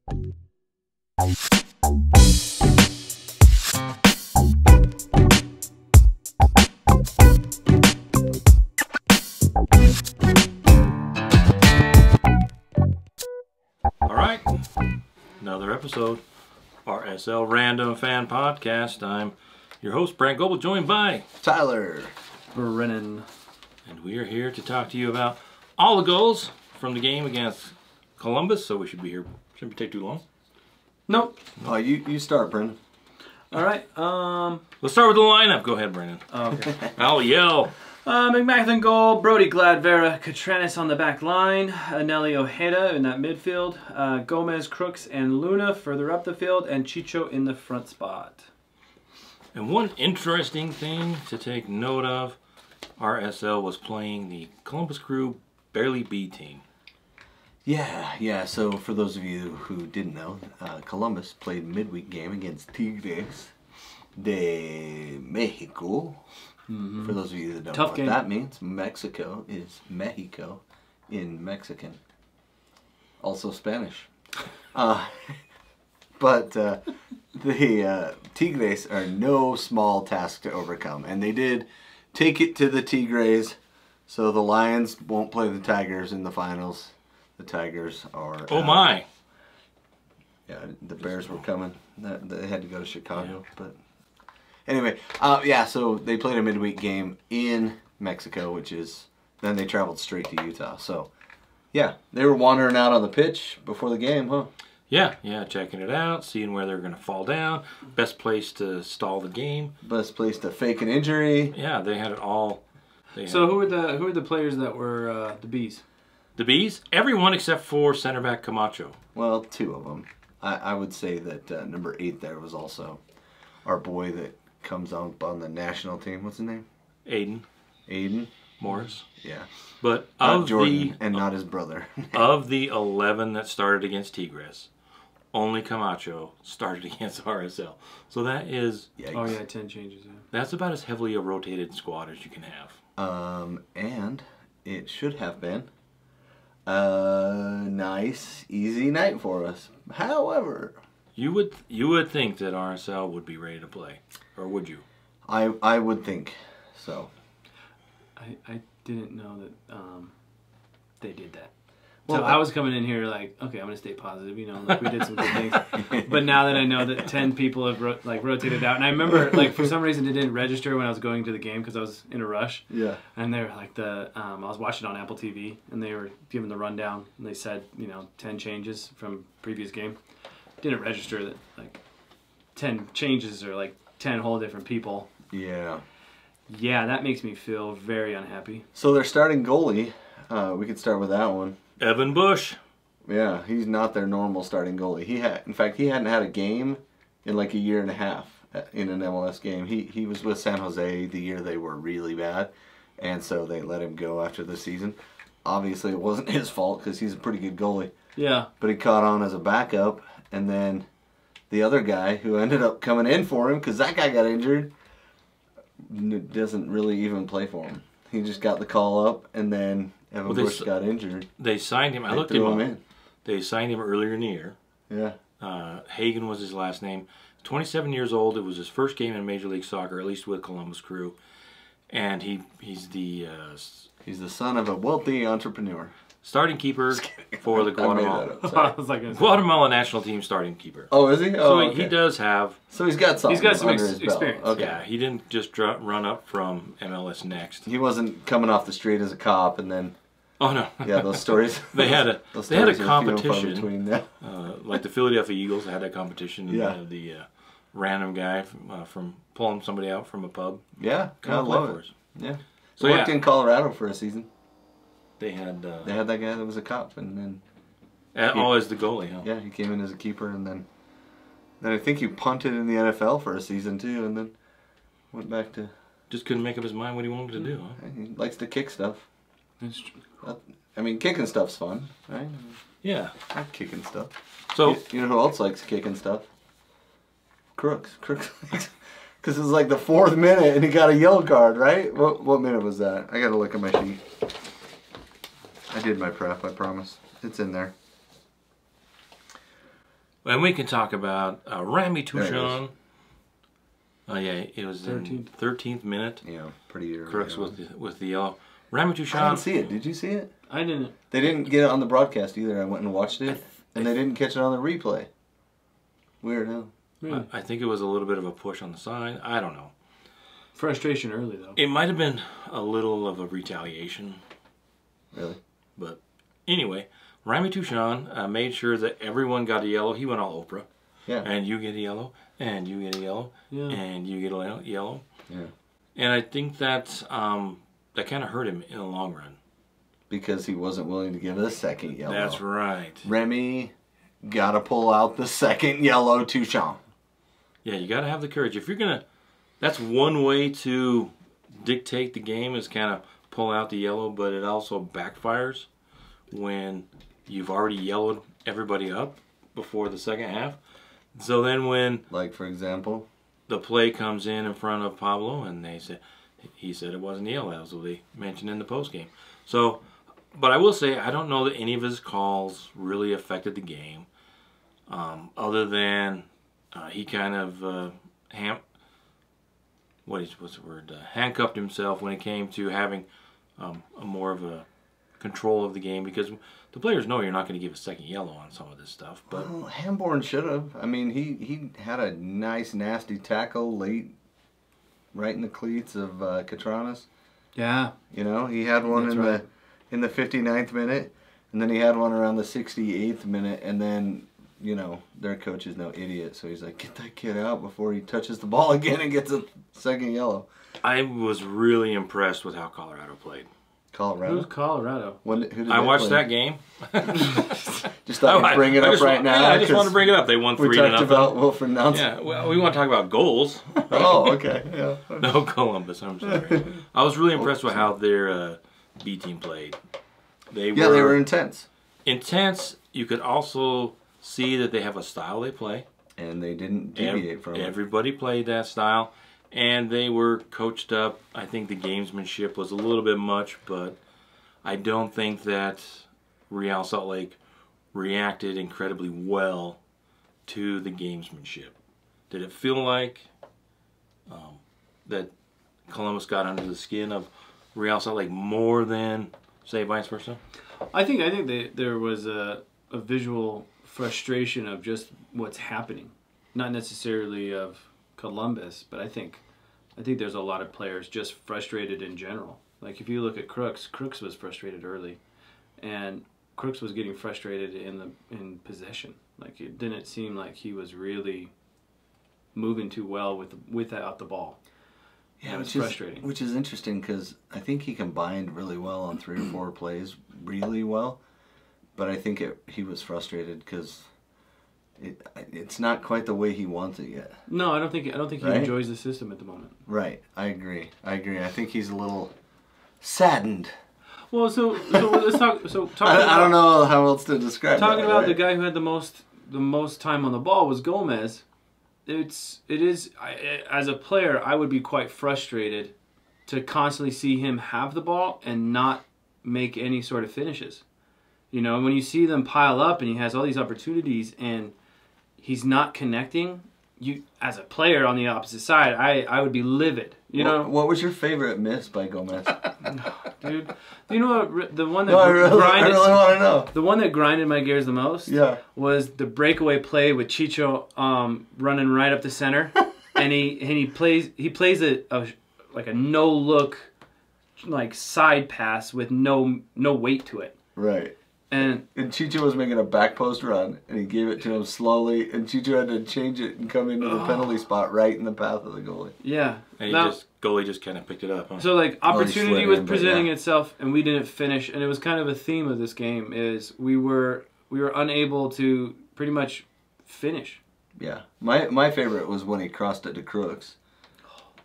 Alright, another episode, RSL Random Fan Podcast. I'm your host, Brent Goebel, joined by Tyler Brennan. And we are here to talk to you about all the goals from the game against Columbus, so we should be here, shouldn't take too long. Nope. Oh, you start, Brendan. Alright, Let's start with the lineup. Go ahead, Brandon. okay. I'll yell. McMath goal, Brody Gladvera, Katrenis on the back line, Anelli Ojeda in that midfield, Gomez, Crooks, and Luna further up the field, and Chicho in the front spot. And one interesting thing to take note of, RSL was playing the Columbus Crew Barely B team. Yeah. So for those of you who didn't know, Columbus played a midweek game against Tigres de Mexico. For those of you that don't know what that means, Mexico is Mexico in Mexican. Also Spanish. But the Tigres are no small task to overcome. And they did take it to the Tigres, so the Lions won't play the Tigers in the finals. The Tigers are... Oh my! Yeah, the Bears were coming. They had to go to Chicago, but... Anyway, so they played a midweek game in Mexico, which is... Then they traveled straight to Utah. So, yeah, they were wandering out on the pitch before the game, huh? Yeah, checking it out, seeing where they're going to fall down. Best place to stall the game. Best place to fake an injury. Yeah, they had it all. So who are the players that were the Bees? The Bees? Everyone except for center back Camacho. Well, two of them. I would say that number 8 there was also our boy that comes up on the national team. What's his name? Aiden Morris. Yeah. But not Jordan and not his brother. Of the 11 that started against Tigres, only Camacho started against RSL. So that is... Yikes. Oh yeah, 10 changes. Yeah. That's about as heavily a rotated squad as you can have. And it should have been a nice, easy night for us. However... You would think that RSL would be ready to play. Or would you? I would think so. I didn't know that they did that. Well, so I was coming in here like, okay, I'm going to stay positive, like we did some good things. But now that I know that 10 people have rotated out, and I remember for some reason it didn't register when I was going to the game because I was in a rush. Yeah. And they were like I was watching on Apple TV, and they were giving the rundown, and they said 10 changes from previous game. Didn't register that 10 changes are 10 whole different people. Yeah. Yeah, that makes me feel very unhappy. So their starting goalie, we could start with that one. Evan Bush. Yeah, he's not their normal starting goalie. In fact, he hadn't had a game in a year and a half in an MLS game. He was with San Jose the year they were really bad, and so they let him go after the season. Obviously, it wasn't his fault because he's a pretty good goalie. Yeah. But he caught on as a backup, and then the other guy who ended up coming in for him because that guy got injured doesn't really even play for him. He just got the call up, and then Evan Bush got injured. They signed him. I looked him up. They signed him earlier in the year. Yeah. Hagen was his last name. 27 years old. It was his first game in Major League Soccer, at least with Columbus Crew. And he's the son of a wealthy entrepreneur. Starting keeper for the Guatemala national team starting keeper. Oh, is he? Oh, so he does have... So he's got some experience. Okay. Yeah, he didn't just run up from MLS Next. He wasn't coming off the street as a cop and then... Oh, no. Yeah, those stories. they had a competition. Like the Philadelphia Eagles had that competition. Yeah. The random guy from pulling somebody out from a pub. Yeah, I love it. Yeah. So worked in Colorado for a season. They had that guy that was a cop, and then as the goalie, huh? Yeah, he came in as a keeper, and then I think he punted in the NFL for a season too, and then went back to... Just couldn't make up his mind what he wanted to do, huh? He likes to kick stuff. That's true. I mean, kicking stuff's fun, right? Yeah. I like kicking stuff. So you know who else likes kicking stuff? Crooks. Because it was the 4th minute, and he got a yellow card, right? What minute was that? I got to look at my sheet. I did my prep, I promise. It's in there. And we can talk about Rami Touchon. Oh yeah, it was 13th minute. Yeah, pretty early. Crooks with the yellow. Rami Touchon. I didn't see it. Did you see it? I didn't. They didn't get it on the broadcast either. I went and watched it, and they didn't catch it on the replay. Weird, huh? Really? I think it was a little bit of a push on the side. I don't know. Frustration early, though. It might have been a little of a retaliation. Really? But anyway, Rami Touchon made sure that everyone got a yellow. He went all Oprah. Yeah. And you get a yellow, and you get a yellow, and you get a yellow. Yeah. And I think that kind of hurt him in the long run. Because he wasn't willing to give it a second yellow. That's right. Remy got to pull out the second yellow Touchon. Yeah, you got to have the courage. If you're going to... That's one way to dictate the game is kind of pull out the yellow, but it also backfires when you've already yellowed everybody up before the second half. So then when... Like, for example? The play comes in front of Pablo, and he said it wasn't yellow. That was what they mentioned in the postgame. So, but I will say, I don't know that any of his calls really affected the game, other than he kind of handcuffed himself when it came to having a more of a control of the game, because the players know you're not going to give a second yellow on some of this stuff. But well, Hamborn should have. I mean, he had a nice, nasty tackle late, right in the cleats of Catranas. Yeah. You know, he had one in the 59th minute, and then he had one around the 68th minute, and then, you know, their coach is no idiot, so he's like, get that kid out before he touches the ball again and gets a second yellow. I was really impressed with how Colorado played. Colorado? Who's Colorado? Who did I watched that game. Just thought I'd bring it up right now. Yeah, I just wanted to bring it up. They won 3-0. We talked about Wilfred Nelson. Yeah, well, we want to talk about goals. Oh, okay. Yeah. No, Columbus. I'm sorry. I was really impressed with how their B team played. They were intense. Intense. You could also see that they have a style they play. And they didn't deviate from it. Everybody played that style. And they were coached up. I think the gamesmanship was a little bit much, but I don't think that Real Salt Lake reacted incredibly well to the gamesmanship. Did it feel like that Columbus got under the skin of Real Salt Lake more than, say, vice versa? I think there was a visual frustration of just what's happening, not necessarily of Columbus, but I think there's a lot of players just frustrated in general. Like if you look at Crooks was frustrated early, and Crooks was getting frustrated in possession. Like it didn't seem like he was really moving too well without the ball. Yeah, it's frustrating. Which is interesting because I think he combined really well on 3 or 4 plays, really well. But I think he was frustrated because it's not quite the way he wants it yet. No, I don't think he enjoys the system at the moment. Right, I agree. I think he's a little saddened. Well, so let's talk. I don't know how else to describe. Talking about the guy who had the most time on the ball was Gomez. It is as a player, I would be quite frustrated to constantly see him have the ball and not make any sort of finishes. You know, when you see them pile up and he has all these opportunities and he's not connecting, you as a player on the opposite side, I would be livid. You know, what was your favorite miss by Gomez? Dude, you know what? The one that I really want to know. The one that grinded my gears the most. Yeah. Was the breakaway play with Chicho running right up the center, and he plays a no look like side pass with no weight to it. Right. And Chicho was making a back post run, and he gave it to him slowly, and Chicho had to change it and come into the penalty spot right in the path of the goalie. Yeah. And goalie just kind of picked it up. Huh? So, like, opportunity was presenting itself, and we didn't finish, and it was kind of a theme of this game, is we were unable to pretty much finish. Yeah. My favorite was when he crossed it to Crooks,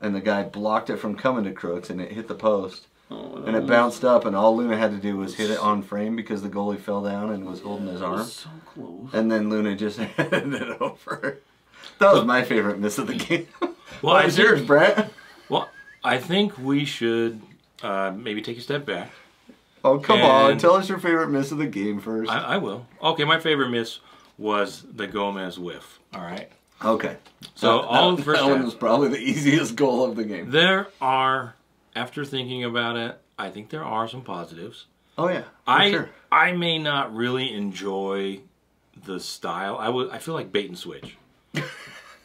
and the guy blocked it from coming to Crooks, and it hit the post. And it bounced up, and all Luna had to do was hit it on frame because the goalie fell down and was holding his arm. So close. And then Luna just headed it over. That was my favorite miss of the game. Well, what was yours, Brent? Well, I think we should maybe take a step back. Oh, come on. Tell us your favorite miss of the game first. I will. Okay, my favorite miss was the Gomez whiff. All right. Okay. So all the first that one was probably the easiest goal of the game. There are, after thinking about it, I think there are some positives. Oh yeah, sure. I may not really enjoy the style. I feel like bait and switch.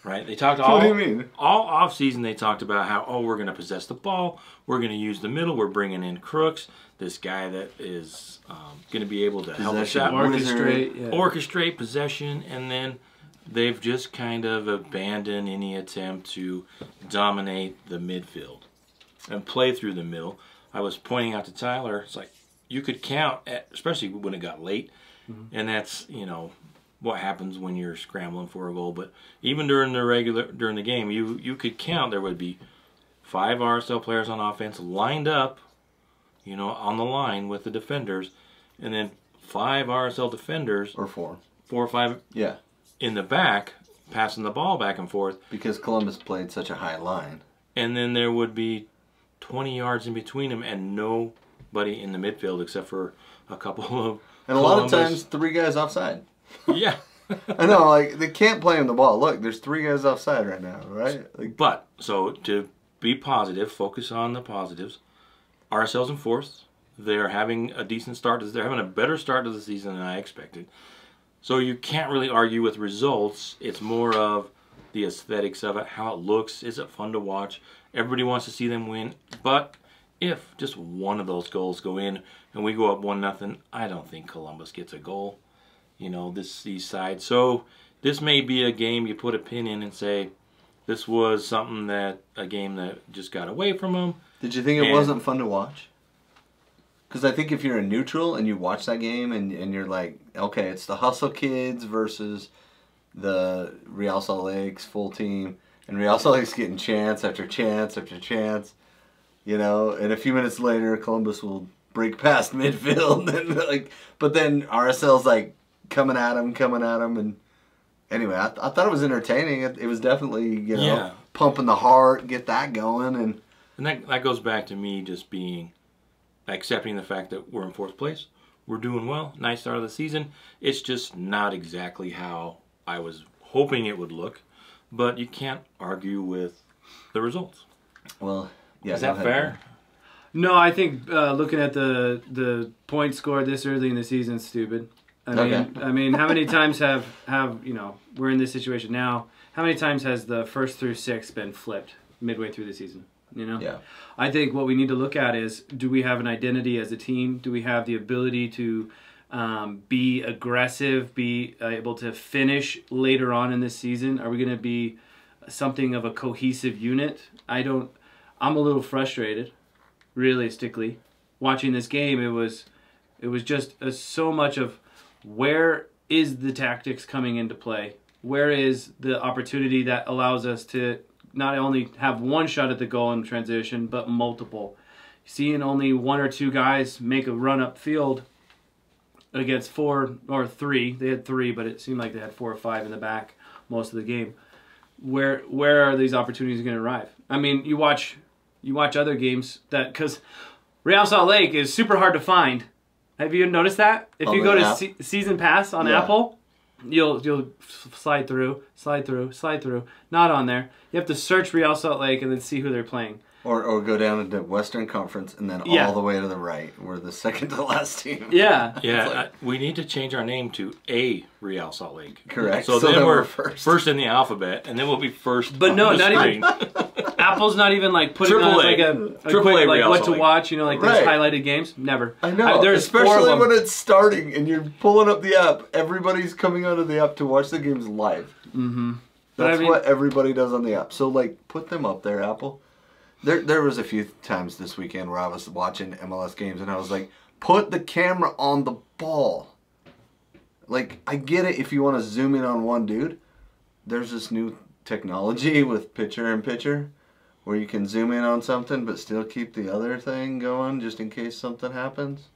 Right? They talked all. What do you mean? All off season they talked about how we're going to possess the ball, we're going to use the middle, we're bringing in Crooks, this guy that is going to be able to help us out, orchestrate possession, and then they've just kind of abandoned any attempt to dominate the midfield and play through the middle. I was pointing out to Tyler, it's like you could count, especially when it got late, and that's, what happens when you're scrambling for a goal. But even during the game, you could count there would be 5 RSL players on offense lined up, on the line with the defenders, and then 5 RSL defenders or 4 or 5 in the back passing the ball back and forth because Columbus played such a high line. And then there would be 20 yards in between them and nobody in the midfield except for a couple of and a lot of times 3 guys offside. Yeah. I know, like, they can't play him the ball. Look, there's 3 guys offside right now, right? But, so, to be positive, focus on the positives. RSL's in 4th. They're having a decent start. They're having a better start to the season than I expected. So you can't really argue with results. It's more of the aesthetics of it, how it looks. Is it fun to watch? Everybody wants to see them win. But if just one of those goals go in and we go up 1-0, I don't think Columbus gets a goal. These sides. So this may be a game you put a pin in and say, this was a game that just got away from them. Did you think it wasn't fun to watch? Because I think if you're a neutral and you watch that game and you're like, okay, it's the Hustle Kids versus the Real Salt Lake's full team, and Real Salt Lake's getting chance after chance after chance, and a few minutes later Columbus will break past midfield, and but then RSL's like, coming at him, and anyway, I thought it was entertaining. It was definitely, pumping the heart, get that going, and that goes back to me just accepting the fact that we're in 4th place, we're doing well, nice start of the season. It's just not exactly how I was hoping it would look, but you can't argue with the results. Well, yeah, is that fair? No, I think looking at the points scored this early in the season is stupid. I mean, how many times have we're in this situation now? How many times has the 1st through 6th been flipped midway through the season? Yeah. I think what we need to look at is, do we have an identity as a team? Do we have the ability to be aggressive, be able to finish later on in this season? Are we going to be something of a cohesive unit? I'm a little frustrated, realistically, watching this game. It was just so much of, where is the tactics coming into play? Where is the opportunity that allows us to not only have one shot at the goal in transition, but multiple? Seeing only 1 or 2 guys make a run up field against 4 or 3. They had 3, but it seemed like they had 4 or 5 in the back most of the game. Where are these opportunities going to arrive? I mean, you watch other games because Real Salt Lake is super hard to find. Have you noticed that? If you go to Season Pass on Apple, you'll slide through. Not on there. You have to search Real Salt Lake and then see who they're playing. Or go down into Western Conference and then all the way to the right. We're the second to last team. Yeah. Yeah, we need to change our name to A Real Salt Lake. Correct. So then we're first in the alphabet, and then we'll be first. But no, not even. Apple's not even like putting on like a quick like what to watch. There's highlighted games. Never. I know. Especially when it's starting and you're pulling up the app. Everybody's coming out of the app to watch the games live. Mm-hmm. That's what everybody does on the app. So put them up there, Apple. There was a few times this weekend where I was watching MLS games and I was like, put the camera on the ball. I get it if you want to zoom in on one dude. There's this new technology with picture-in-picture where you can zoom in on something but still keep the other thing going just in case something happens.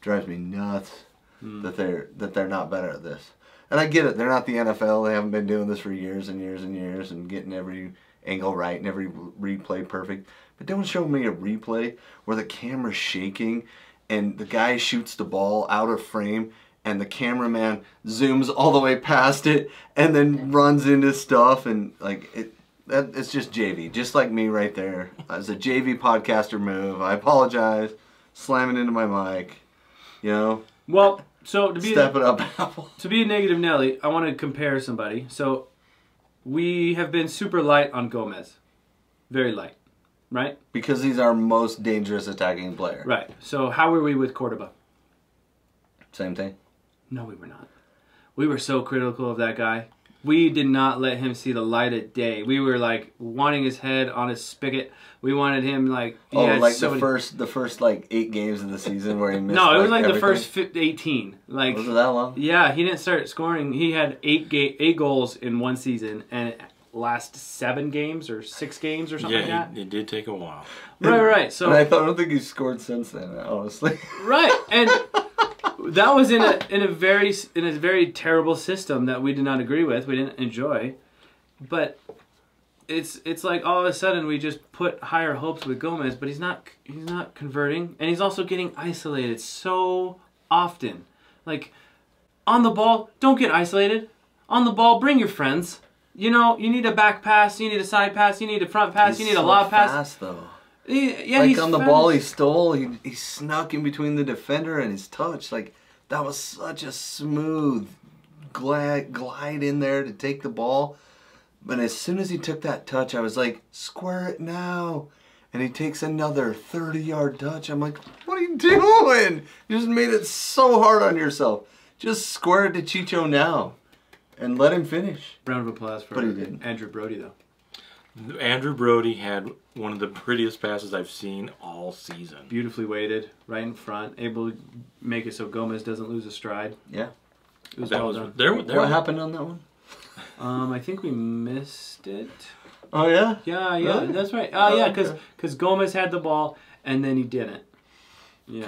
Drives me nuts that they're not better at this. And I get it. They're not the NFL. They haven't been doing this for years and years and years and getting every angle right and every replay perfect. But don't show me a replay where the camera's shaking and the guy shoots the ball out of frame and the cameraman zooms all the way past it and then runs into stuff, and like it's just JV, just like me right there. It's a JV podcaster move. I apologize, slamming into my mic, you know. Well, so to be step it up, Apple. To be a negative Nelly, I want to compare somebody. So we have been super light on Gomez, very light, right? Because he's our most dangerous attacking player. Right. So how were we with Cordoba? Same thing. No, we were not. We were so critical of that guy. We did not let him see the light of day. We were like wanting his head on his spigot. We wanted him like the first like 8 games of the season where he missed. No, it was like everything. the first 18. Like, was it that long? Yeah, he didn't start scoring. He had 8 goals in one season, and it last 7 games or 6 games or something like that. Yeah, it did take a while. Right. So and I don't think he's scored since then, honestly. Right, and that was in a very terrible system that we did not agree with. We didn't enjoy, but it's like all of a sudden we just put higher hopes with Gomez, but he's not converting, and he's also getting isolated so often. Like on the ball, don't get isolated. On the ball, bring your friends. You know, you need a back pass, you need a side pass, you need a front pass, you need a lob pass. Fast though. Yeah, like he's on the fast. ball he stole, he snuck in between the defender and his touch. Like that was such a smooth glide in there to take the ball. But as soon as he took that touch, I was like, square it now. And he takes another 30-yard touch. I'm like, what are you doing? You just made it so hard on yourself. Just square it to Chicho now and let him finish. Round of applause for Andrew Brody, though. Andrew Brody had one of the prettiest passes I've seen all season. Beautifully weighted, right in front, able to make it so Gomez doesn't lose a stride. Yeah. It was well done. What happened on that one? I think we missed it. Oh, yeah? Yeah, really? That's right. Yeah, because Gomez had the ball, and then he didn't. Yeah.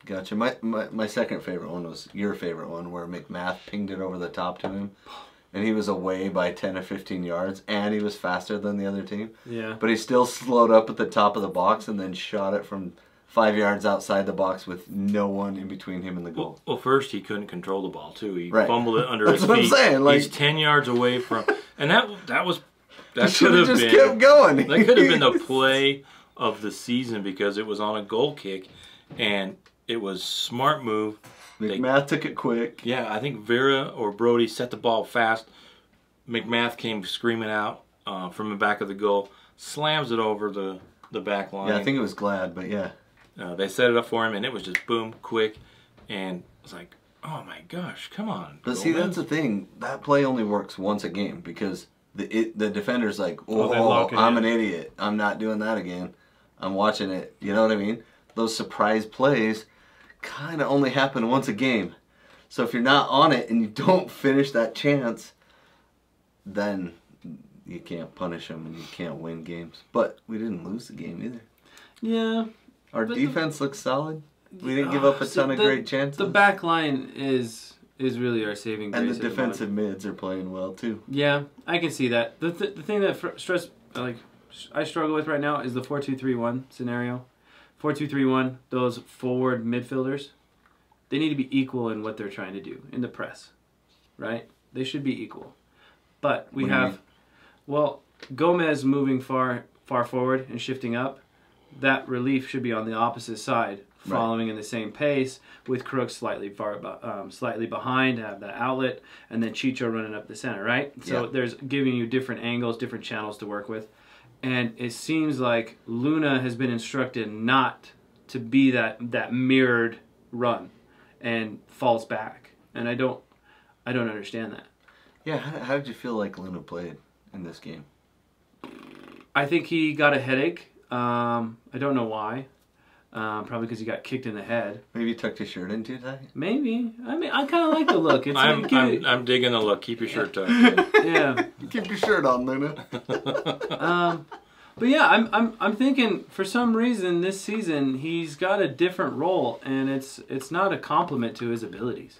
Gotcha. My second favorite one was your favorite one, where McMath pinged it over the top to him. And he was away by 10 or 15 yards, and he was faster than the other team. Yeah. But he still slowed up at the top of the box and then shot it from 5 yards outside the box with no one in between him and the goal. Well, first he couldn't control the ball too. He fumbled it under his feet. That's what I'm saying. Like, he's 10 yards away from, and that should have just kept going. That could have been the play of the season because it was on a goal kick, and it was smart move. McMath took it quick. Yeah, I think Vera or Brody set the ball fast. McMath came screaming out from the back of the goal, slams it over the back line. Yeah, I think it was Glad, but yeah. They set it up for him, and it was just boom, quick, and it was like, oh my gosh, come on. But see, that's the thing. That play only works once a game because the defender's like, I'm an idiot. I'm not doing that again. I'm watching it. You know what I mean? Those surprise plays kind of only happen once a game. So if you're not on it and you don't finish that chance, then you can't punish them and you can't win games. But we didn't lose the game either. Yeah. Our defense looks solid. We didn't give up a ton of great chances. The back line is really our saving grace. And the defensive mids are playing well too. Yeah, I can see that. The thing that I struggle with right now is the 4-2-3-1 scenario. 4-2-3-1, those forward midfielders, they need to be equal in what they're trying to do in the press, right? They should be equal. But we have, Gomez moving far forward and shifting up. That relief should be on the opposite side, following in the same pace, with Crooks slightly behind to have that outlet, and then Chicho running up the center, right? So there's giving you different angles, different channels to work with. And it seems like Luna has been instructed not to be that mirrored run and falls back. And I don't understand that. Yeah, how did you feel like Luna played in this game? I think he got a headache. I don't know why. Probably because he got kicked in the head. Maybe he tucked his shirt in too tight? Maybe. I mean, I kind of like the look. It's I'm digging the look. Keep your shirt tucked. Yeah. Keep your shirt on, Luna. But yeah, I'm thinking for some reason this season he's got a different role, and it's not a compliment to his abilities.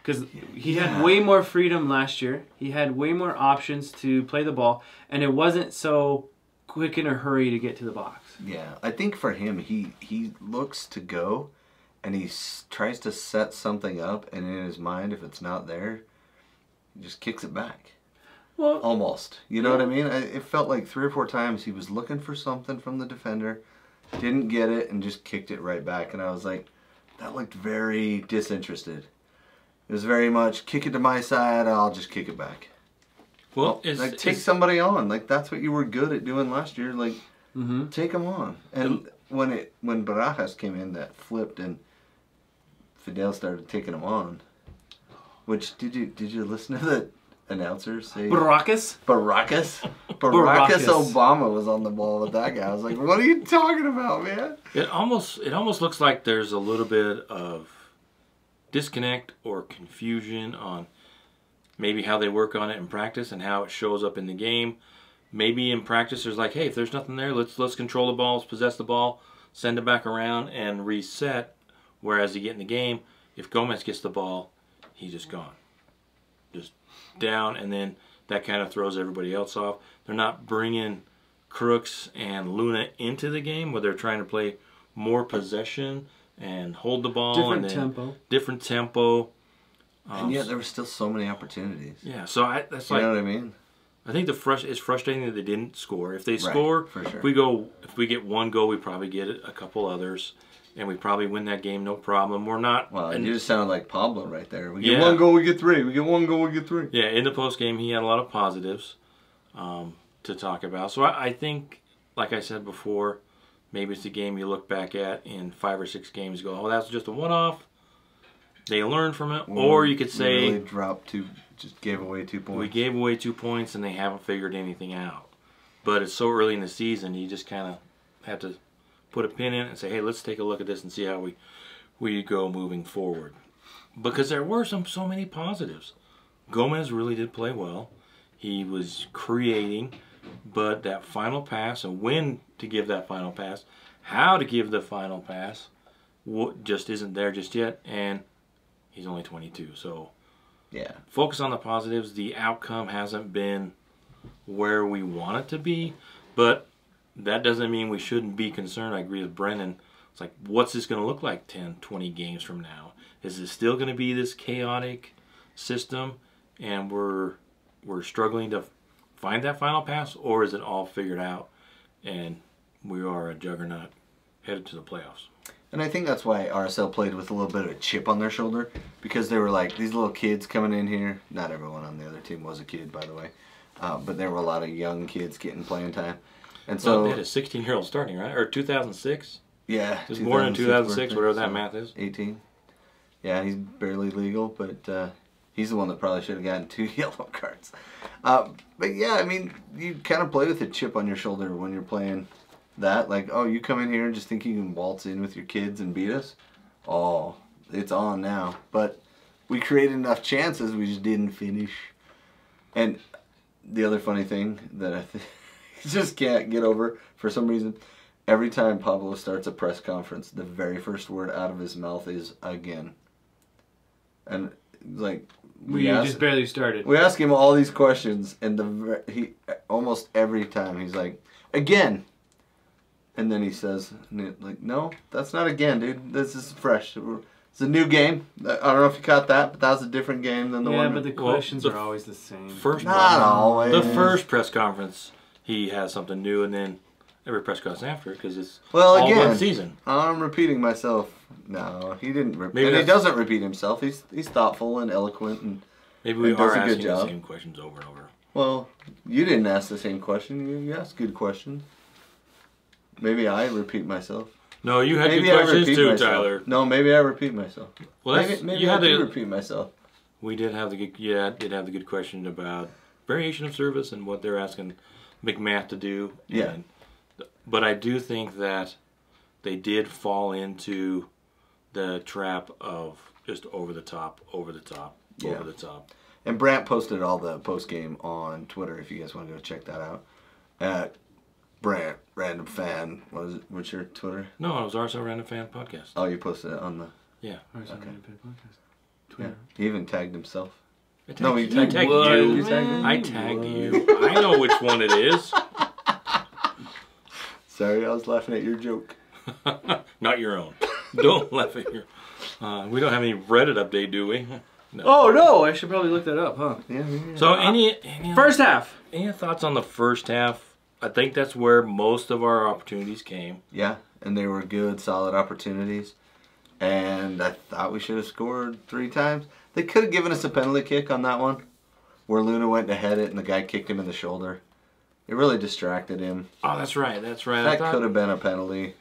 Because he had way more freedom last year. He had way more options to play the ball, and it wasn't so quick in a hurry to get to the box. Yeah, I think for him, he looks to go and he tries to set something up, and in his mind, if it's not there, he just kicks it back. Well, almost. You know what I mean? It felt like 3 or 4 times he was looking for something from the defender, didn't get it, and just kicked it right back. And I was like, that looked very disinterested. It was very much, kick it to my side, I'll just kick it back. Well, like, take somebody on. Like, that's what you were good at doing last year. Like, take them on. And when Barajas came in, that flipped, and Fidel started taking him on. Which, did you listen to the announcer say? Barajas Obama was on the ball with that guy. I was like, what are you talking about, man? It almost looks like there's a little bit of disconnect or confusion on maybe how they work on it in practice and how it shows up in the game. Maybe in practice there's like, hey, if there's nothing there, let's control the ball, let's possess the ball, send it back around and reset. Whereas you get in the game, if Gomez gets the ball, he's just gone. Just down, and then that kind of throws everybody else off. They're not bringing Crooks and Luna into the game where they're trying to play more possession and hold the ball. Different tempo. And yet there were still so many opportunities. Yeah, so that's you know what I mean? I think it's frustrating that they didn't score. If they score, for sure. If we get one goal, we probably get a couple others. And we probably win that game, no problem. We're not... Well, and you just sounded like Pablo right there. We get one goal, we get 3. We get one goal, we get 3. Yeah, in the postgame, he had a lot of positives to talk about. So I think, like I said before, maybe it's a game you look back at in 5 or 6 games and go, oh, that's just a one-off. They learned from it. Or you could say... We really dropped just gave away 2 points. We gave away 2 points and they haven't figured anything out. But it's so early in the season, you just kind of have to put a pin in it and say, hey, let's take a look at this and see how we go moving forward. Because there were so many positives. Gomez really did play well. He was creating, but that final pass and when to give that final pass, how to give the final pass, just isn't there just yet. And he's only 22, so yeah. Focus on the positives. The outcome hasn't been where we want it to be, but that doesn't mean we shouldn't be concerned. I agree with Brendan. It's like, what's this going to look like 10, 20 games from now? Is it still going to be this chaotic system and we're struggling to find that final pass, or is it all figured out and we are a juggernaut headed to the playoffs? And I think that's why RSL played with a little bit of a chip on their shoulder, because they were like, these little kids coming in here. Not everyone on the other team was a kid, by the way. But there were a lot of young kids getting playing time. And so they had a 16-year-old starting, right? Or 2006? Yeah. He was born in 2006, whatever that math is. 18. Yeah, he's barely legal, but he's the one that probably should have gotten 2 yellow cards. But yeah, I mean, you kind of play with a chip on your shoulder when you're playing that. Like, oh, you come in here and just think you can waltz in with your kids and beat us? Oh, it's on now. But we created enough chances, we just didn't finish. And the other funny thing that I just can't get over, for some reason, every time Pablo starts a press conference, the very first word out of his mouth is again. And like we just barely started. We ask him all these questions, and he almost every time he's like, again. And then he says, like, no, that's not again, dude. This is fresh. It's a new game. I don't know if you caught that, but that was a different game than the one. Yeah, but the questions are always the same. Not always. The first press conference, he has something new, and then every press conference after, because it's all again, one season. I'm repeating myself. No, he didn't. And he doesn't repeat himself. He's thoughtful and eloquent, and maybe we are asking the same questions over and over. Well, you didn't ask the same question. You asked good questions. Maybe I repeat myself. No, you had good questions too, Tyler. No, maybe I repeat myself. Well, maybe I did repeat myself. We did have the good question about variation of service and what they're asking McMath to do. Yeah. But I do think that they did fall into the trap of just over the top. And Brant posted all the post game on Twitter if you guys want to go check that out. At Brant, Random Fan. What's your Twitter? No, it was RSL Random Fan Podcast. Oh, you posted it on the... Yeah. RSL Random Fan Podcast. Twitter. Yeah. He even tagged himself. He tagged you. I tagged you. I know which one it is. Sorry, I was laughing at your joke. Not your own. Don't laugh at your... we don't have any Reddit update, do we? No. Oh, no. I should probably look that up, huh? Yeah. So, any first half. Any thoughts on the first half? I think that's where most of our opportunities came. Yeah, and they were good, solid opportunities. And I thought we should have scored 3 times. They could have given us a penalty kick on that one, where Luna went to head it and the guy kicked him in the shoulder. It really distracted him. Oh, that's right. That's right. That could have been a penalty.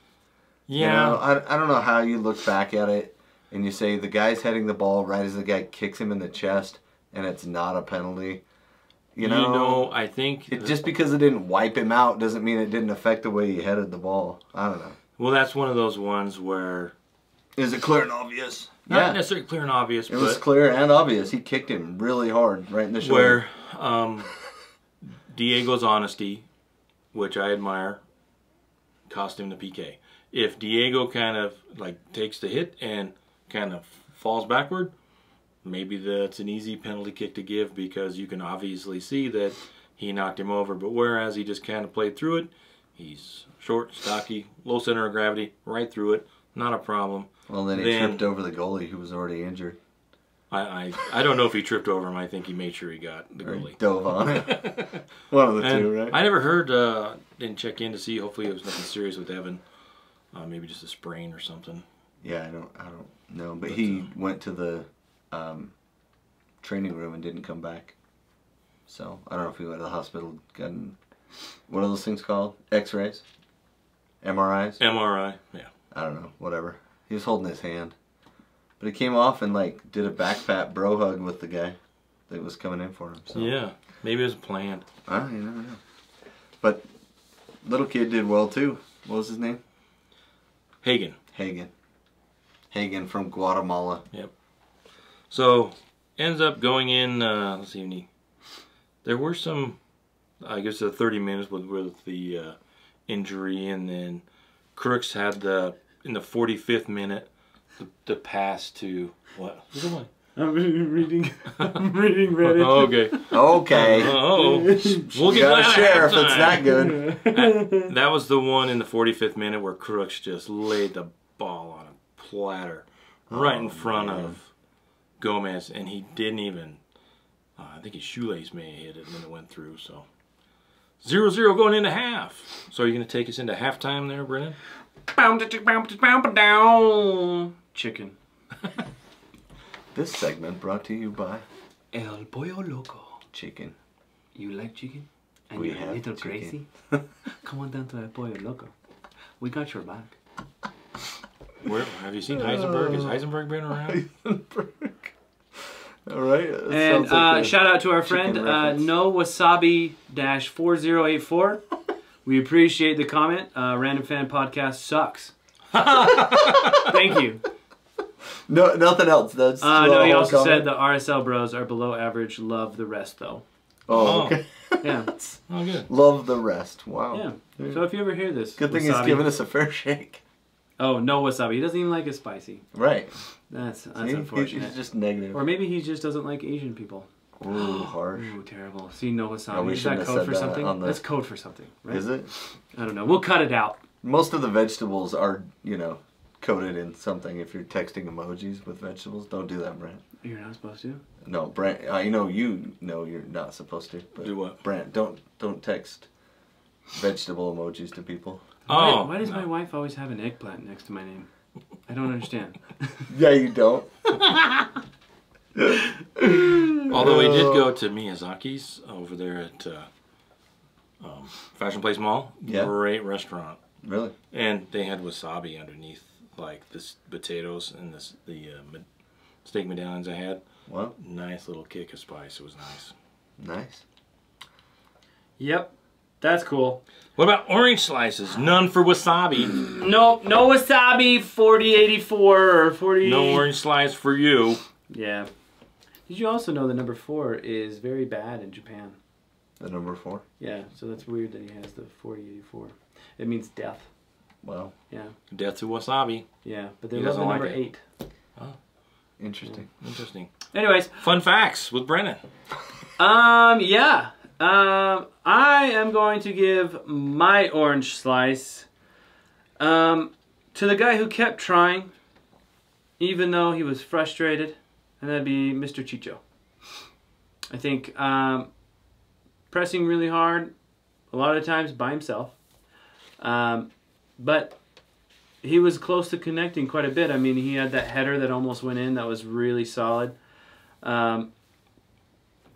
Yeah. You know, I don't know how you look back at it and you say the guy's heading the ball right as the guy kicks him in the chest and it's not a penalty. You know, I think... just because it didn't wipe him out doesn't mean it didn't affect the way he headed the ball. I don't know. Well, that's one of those ones where... Is it clear and obvious? Not necessarily clear and obvious, but... It was clear and obvious. He kicked him really hard right in the shoulder. Where Diego's honesty, which I admire, cost him the PK. If Diego kind of like takes the hit and kind of falls backward, maybe that's an easy penalty kick to give because you can obviously see that he knocked him over. But whereas he just kind of played through it, he's short, stocky, low center of gravity, right through it, not a problem. Well, then he tripped over the goalie who was already injured. I don't know if he tripped over him. I think he made sure he got the goalie. Dove on it. One of the two, right? I never heard, didn't check in to see. Hopefully it was nothing serious with Evan. Maybe just a sprain or something. Yeah, I don't know. But he went to the training room and didn't come back. So I don't know if he went to the hospital, gotten, what are those things called? X-rays? MRIs? MRI, yeah. I don't know, whatever. He was holding his hand. But he came off and like did a back pat bro hug with the guy that was coming in for him. So. Yeah, maybe it was planned. You never know. But little kid did well too. What was his name? Hagen from Guatemala. Yep. So ends up going in. Let's see. There were some, I guess, 30 minutes with the injury, and then Crooks had in the 45th minute the pass to what? I'm reading Reddit. Oh, okay. Okay. We'll get gotta share if it's not good. That was the one in the 45th minute where Crooks just laid the ball on a platter right in front of Gomez, and he didn't even. I think his shoelace may have hit it, and then it went through. So 0-0 going into half. So are you going to take us into halftime there, Brennan? Chicken. This segment brought to you by El Pollo Loco. Chicken. You like chicken? And we you're have a little chicken. crazy? Come on down to El Pollo Loco. We got your back. Where have you seen Heisenberg? Has Heisenberg been around? Heisenberg. All right. And like shout out to our friend No Wasabi 4084. We appreciate the comment. Random Fan Podcast sucks. Thank you. No, nothing else. That's no. He also said the RSL bros are below average. Love the rest though. Oh, okay. Yeah. Oh, good. Love the rest. Wow. Yeah. So if you ever hear this, good thing he's giving us a fair shake. Oh, no wasabi. He doesn't even like it spicy. Right. That's unfortunate. He's just negative. Or maybe he just doesn't like Asian people. Ooh, harsh. Ooh, terrible. See, no wasabi. Oh, is that code for something? That's code for something, right? Is it? I don't know. We'll cut it out. Most of the vegetables are, coded in something. If you're texting emojis with vegetables, don't do that, Brent. You're not supposed to? No, Brent. I know you know you're not supposed to. But do what? Brent, don't text vegetable emojis to people. Oh, why does my wife always have an eggplant next to my name? I don't understand. Yeah, you don't. Although we did go to Miyazaki's over there at Fashion Place Mall. Yeah. Great restaurant. Really? And they had wasabi underneath, like this potatoes and the steak medallions I had. Wow. Nice little kick of spice. It was nice. Nice. Yep. That's cool. What about orange slices? None for wasabi. No wasabi, 4084 or 40... No orange slice for you. Yeah. Did you also know the number 4 is very bad in Japan? The number 4? Yeah, so that's weird that he has the 4084. It means death. Wow. Yeah. Death to wasabi. Yeah, but they love the number 8. Oh. Interesting. Yeah. Interesting. Anyways. Fun facts with Brennan. Yeah. I am going to give my orange slice to the guy who kept trying even though he was frustrated, and that'd be Mr. Chicho. I think pressing really hard, a lot of times by himself. But he was close to connecting quite a bit. I mean, he had that header that almost went in. That was really solid. I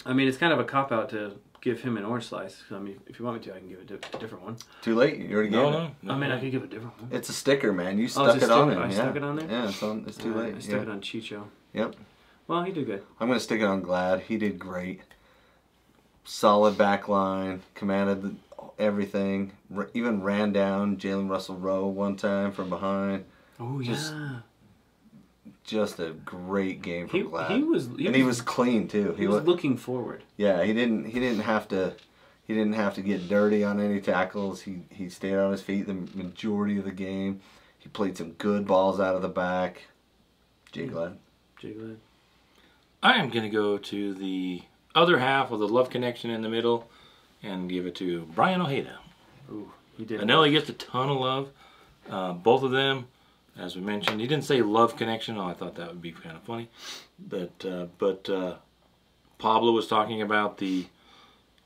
mean, it's kind of a cop-out to give him an orange slice. I mean, if you want me to, I can give a different one. Too late. You already gave it. No. I mean, I could give a different one. It's a sticker, man. You stuck it on him. I stuck it on there? Yeah, it's too late. I stuck it on Chicho. Yep. Well, he did good. I'm going to stick it on Glad. He did great. Solid back line. Commanded everything. Even ran down Jalen Russell Rowe one time from behind. Oh, yeah. Just a great game from Glad. He was clean too. He was looking forward. Yeah, he didn't have to get dirty on any tackles. He stayed on his feet the majority of the game. He played some good balls out of the back. Jay Glad. I am going to go to the other half of the love connection in the middle and give it to Brian Ojeda. Ooh, he did. Anelli gets a ton of love. Both of them, as we mentioned, he didn't say love connection. Oh, I thought that would be kind of funny. But Pablo was talking about the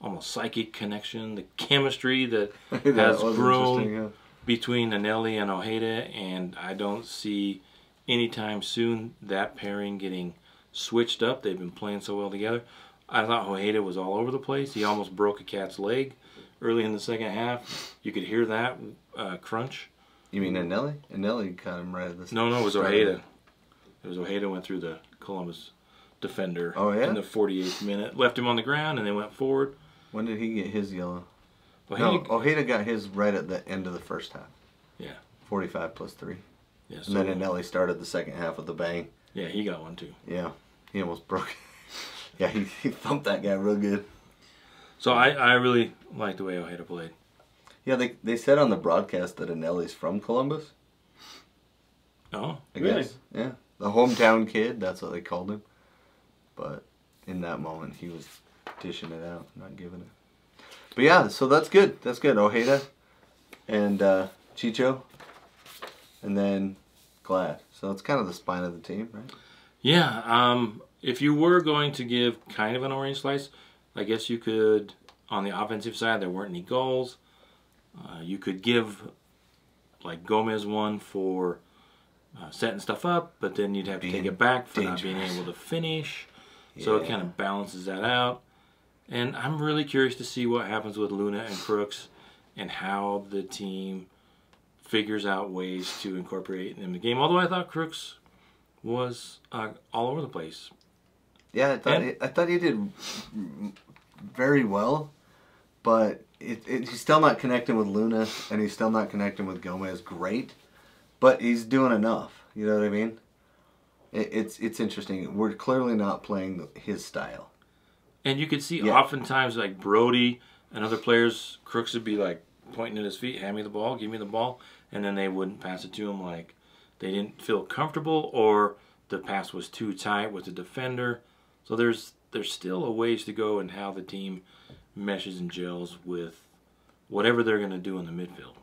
almost psychic connection, the chemistry that has grown between Anelli and Ojeda, and I don't see anytime soon that pairing getting switched up. They've been playing so well together. I thought Ojeda was all over the place. He almost broke a cat's leg early in the second half. You could hear that crunch. You mean Anelli? Anelli caught him right at the No, it was Ojeda. It was Ojeda went through the Columbus defender in the 48th minute. Left him on the ground and they went forward. When did he get his yellow? Ojeda got his right at the end of the first half. Yeah. 45 plus 3. Yeah, and then Anelli started the second half with the bang. Yeah, he got one too. Yeah. He almost broke it. Yeah, he thumped that guy real good. So I really like the way Ojeda played. Yeah, they said on the broadcast that Anelli's from Columbus. Oh, I guess. Yeah. The hometown kid, that's what they called him. But in that moment, he was dishing it out, not giving it. But yeah, so that's good. That's good. Ojeda and Chicho. And then Glad. So it's kind of the spine of the team, right? Yeah. If you were going to give kind of an orange slice, I guess you could, on the offensive side, there weren't any goals. You could give, like, Gomez one for setting stuff up, but then you'd have to take it back for not being able to finish. Yeah. So it kind of balances that out. And I'm really curious to see what happens with Luna and Crooks and how the team figures out ways to incorporate in the game. Although I thought Crooks was all over the place. Yeah, I thought he did very well, but he's still not connecting with Luna, and he's still not connecting with Gomez great, but he's doing enough. You know what I mean? It's interesting. We're clearly not playing his style. And you could see oftentimes, like Brody and other players, Crooks would be like pointing at his feet, hand me the ball, give me the ball, and then they wouldn't pass it to him like they didn't feel comfortable or the pass was too tight with the defender. So there's still a ways to go in how the team meshes and gels with whatever they're going to do in the midfield.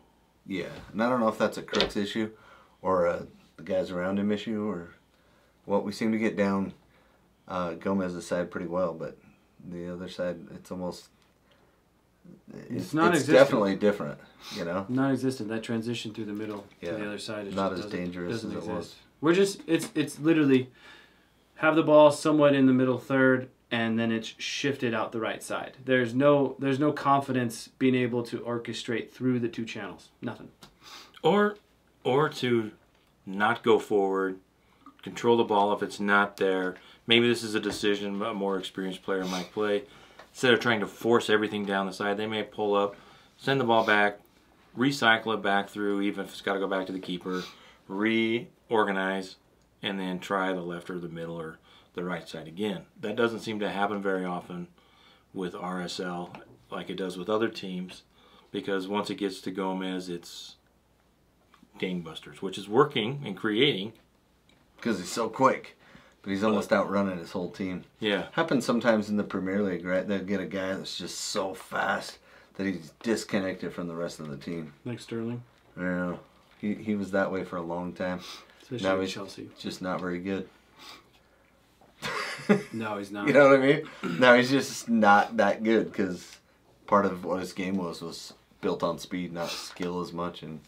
Yeah, and I don't know if that's a Crooks issue or the guys around him issue or what. We seem to get down Gomez's side pretty well, but the other side, it's almost... It's definitely different, you know? Non-existent. That transition through the middle to the other side is not as dangerous as it was. We're just, it's literally have the ball somewhat in the middle third, and then it's shifted out the right side. There's no confidence being able to orchestrate through the two channels. Nothing. Or to not go forward, control the ball if it's not there. Maybe this is a decision a more experienced player might play. Instead of trying to force everything down the side, they may pull up, send the ball back, recycle it back through, even if it's got to go back to the keeper, reorganize, and then try the left or the middle or the right side again. That doesn't seem to happen very often with RSL like it does with other teams, because once it gets to Gomez, it's gangbusters, which is working and creating. Because he's so quick. But he's almost outrunning his whole team. Yeah. Happens sometimes in the Premier League, right? They'll get a guy that's just so fast that he's disconnected from the rest of the team. Like Sterling? Yeah. He was that way for a long time. Especially now with he's Chelsea. just not very good. No, he's not. You know what I mean? No, he's just not that good because part of what his game was built on speed, not skill as much. And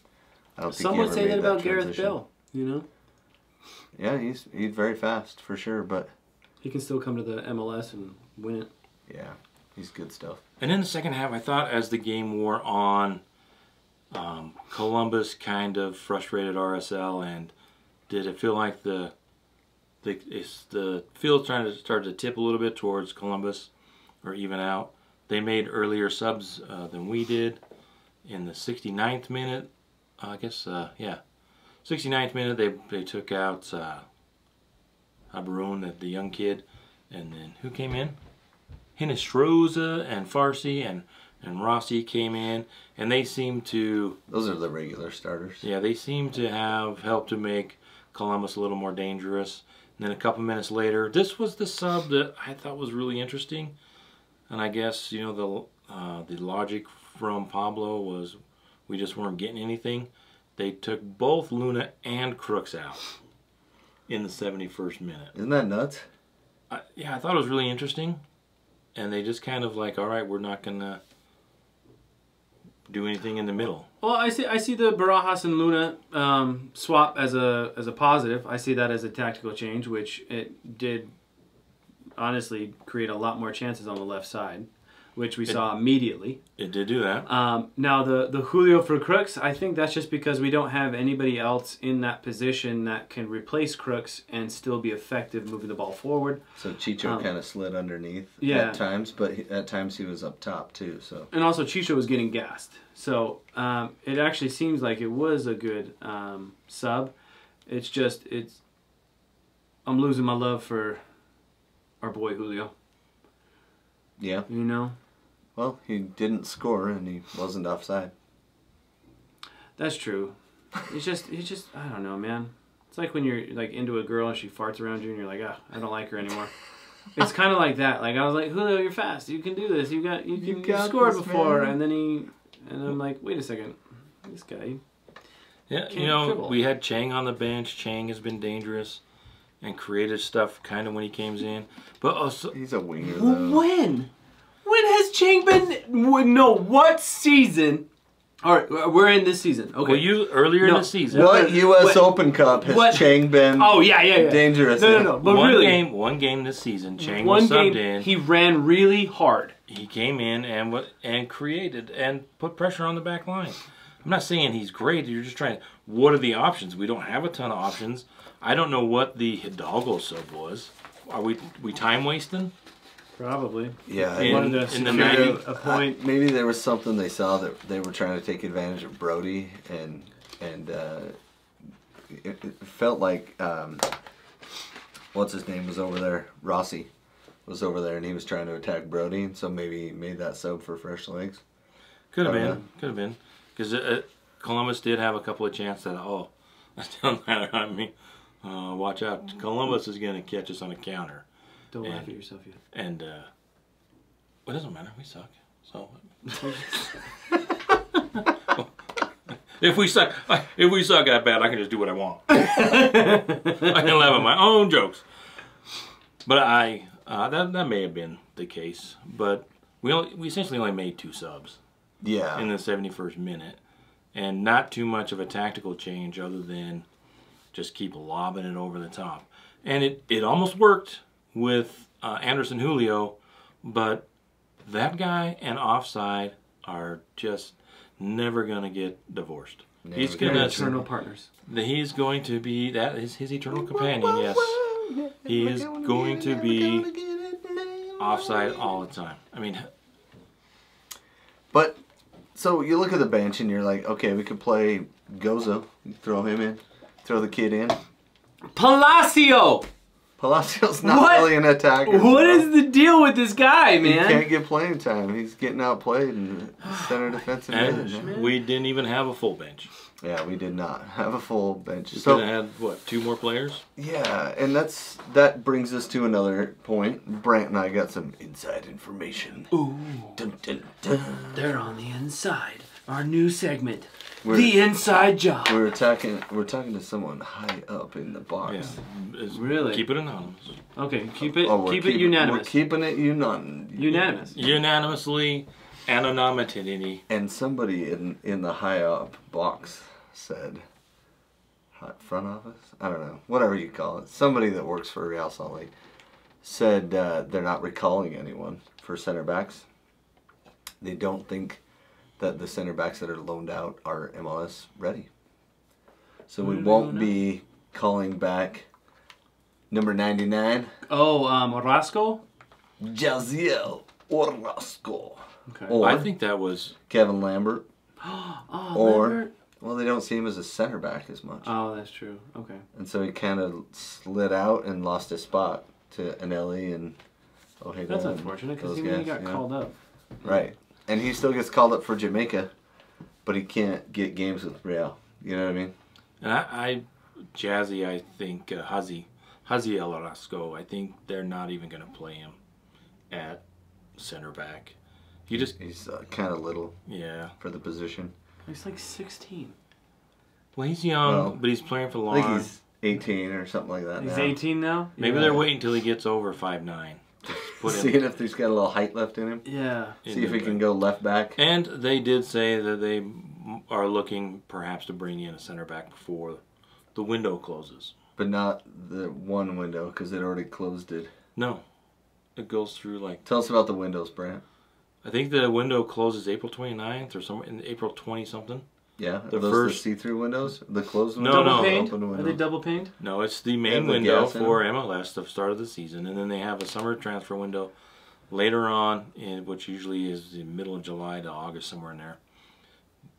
I don't think Some he would ever say made that about transition. Gareth Bale. You know, Yeah, he's very fast for sure, but he can still come to the MLS and win it. yeah, he's good stuff. And in the second half, I thought as the game wore on, Columbus kind of frustrated RSL, and did it feel like the field started to tip a little bit towards Columbus, or even out. They made earlier subs than we did. In the 69th minute, 69th minute they took out Habaroun, the young kid, and then who came in? Hinestroza and Farsi and Rossi came in, and they seemed to... Those are the regular starters. Yeah, they seemed to have helped to make Columbus a little more dangerous. And then a couple minutes later, this was the sub that I thought was really interesting. And I guess, you know, the logic from Pablo was we just weren't getting anything. They took both Luna and Crooks out in the 71st minute. Isn't that nuts? Yeah, I thought it was really interesting. And they just kind of like, all right, we're not going to do anything in the middle. Well, I see the Barajas and Luna swap as a positive. I see that as a tactical change, which it did honestly create a lot more chances on the left side, which we saw immediately. It did do that. Now the Julio for Crooks, I think that's just because we don't have anybody else in that position that can replace Crooks and still be effective moving the ball forward. So Chicho kind of slid underneath yeah. at times, but at times he was up top too. So and also Chicho was getting gassed. So it actually seems like it was a good sub. I'm losing my love for our boy Julio. Yeah. You know? Well, he didn't score and he wasn't offside. That's true. He's just I don't know, man. It's like when you're like into a girl and she farts around you and you're like, I don't like her anymore. It's kind of like that. Like I was like, Julio, you're fast. You can do this. You scored this, before, man. And I'm like, wait a second, this guy. Yeah, you know, we had Chang on the bench. Chang has been dangerous and created stuff kind of when he came in. But also, he's a winger though. When has Chang been? No, what season? All right, we're in this season. Okay. Well, earlier in the season. What U.S. Open Cup has Chang been? Oh yeah. Dangerous. No. But one game this season, Chang was subbed in. He ran really hard. He came in and created and put pressure on the back line. I'm not saying he's great. You're just trying. What are the options? We don't have a ton of options. I don't know what the Hidalgo sub was. Are we time wasting? Probably. Yeah. In the 90s. A point. Maybe there was something they saw that they were trying to take advantage of Brody, and it felt like what's his name was over there. Rossi was over there, and he was trying to attack Brody, and so maybe he made that sub for fresh legs. Could have been. Because Columbus did have a couple of chances that, that doesn't matter on me. Watch out. Columbus is going to catch us on a counter. Don't laugh at yourself yet. And it doesn't matter. We suck. So if we suck that bad, I can just do what I want. I can laugh at my own jokes. But that may have been the case. But we essentially only made 2 subs. Yeah. In the 71st minute, and not too much of a tactical change other than just keep lobbing it over the top. And it almost worked with Anderson Julio, but that guy and offside are just never going to get divorced. He's going to eternal partners. He's going to be, that is his eternal companion, yes. He is going to be offside all the time. I mean, but so you look at the bench and you're like, okay, we could play Gozo, throw him in, throw the kid in. Palacio Palacio's not really an attacker. What is the deal with this guy, man? He can't get playing time. He's getting outplayed in center defensive mid. We didn't even have a full bench. Yeah, we did not have a full bench. We could have had, what, 2 more players? Yeah, and that brings us to another point. Brant and I got some inside information. Ooh. Dun, dun, dun. They're on the inside. Our new segment, the inside job. We're talking to someone high up in the box. Yeah. Really? Keep it anonymous. Okay, keep it unanimous. We're keeping it unanimous. Unanimously anonymity. And somebody in the high up box said, front office? I don't know. Whatever you call it. Somebody that works for Real Salt Lake said they're not recalling anyone for center backs. They don't think that the center backs that are loaned out are MLS ready. So we won't be calling back number 99. Oh, Orozco? Jaziel Orozco. Okay. Or I think that was Kevin Lambert. Lambert? Well, they don't see him as a center back as much. Oh, that's true. Okay. And so he kind of slid out and lost his spot to Anelli and Ojeda. That's unfortunate because he got called up. Right. And he still gets called up for Jamaica, but he can't get games with Real. You know what I mean? And Jazzy, I think, Haziel Orozco, I think they're not even going to play him at center back. He's kind of little. Yeah. For the position. He's like 16. Well, he's young, but he's playing for long. I think he's 18 or something like that. He's 18 now? Maybe they're waiting until he gets over 5'9". Seeing if he's got a little height left in him. Yeah. See if he can go left back. And they did say that they are looking perhaps to bring in a center back before the window closes. But not the one window because it already closed it. No. It goes through like... Tell us about the windows, Brant. I think the window closes April 29th or somewhere in April 20-something. Yeah, are those the see-through windows? The closed windows? Double paned? Are they double paned? No, it's the main window for MLS the start of the season, and then they have a summer transfer window later on, which usually is the middle of July to August, somewhere in there,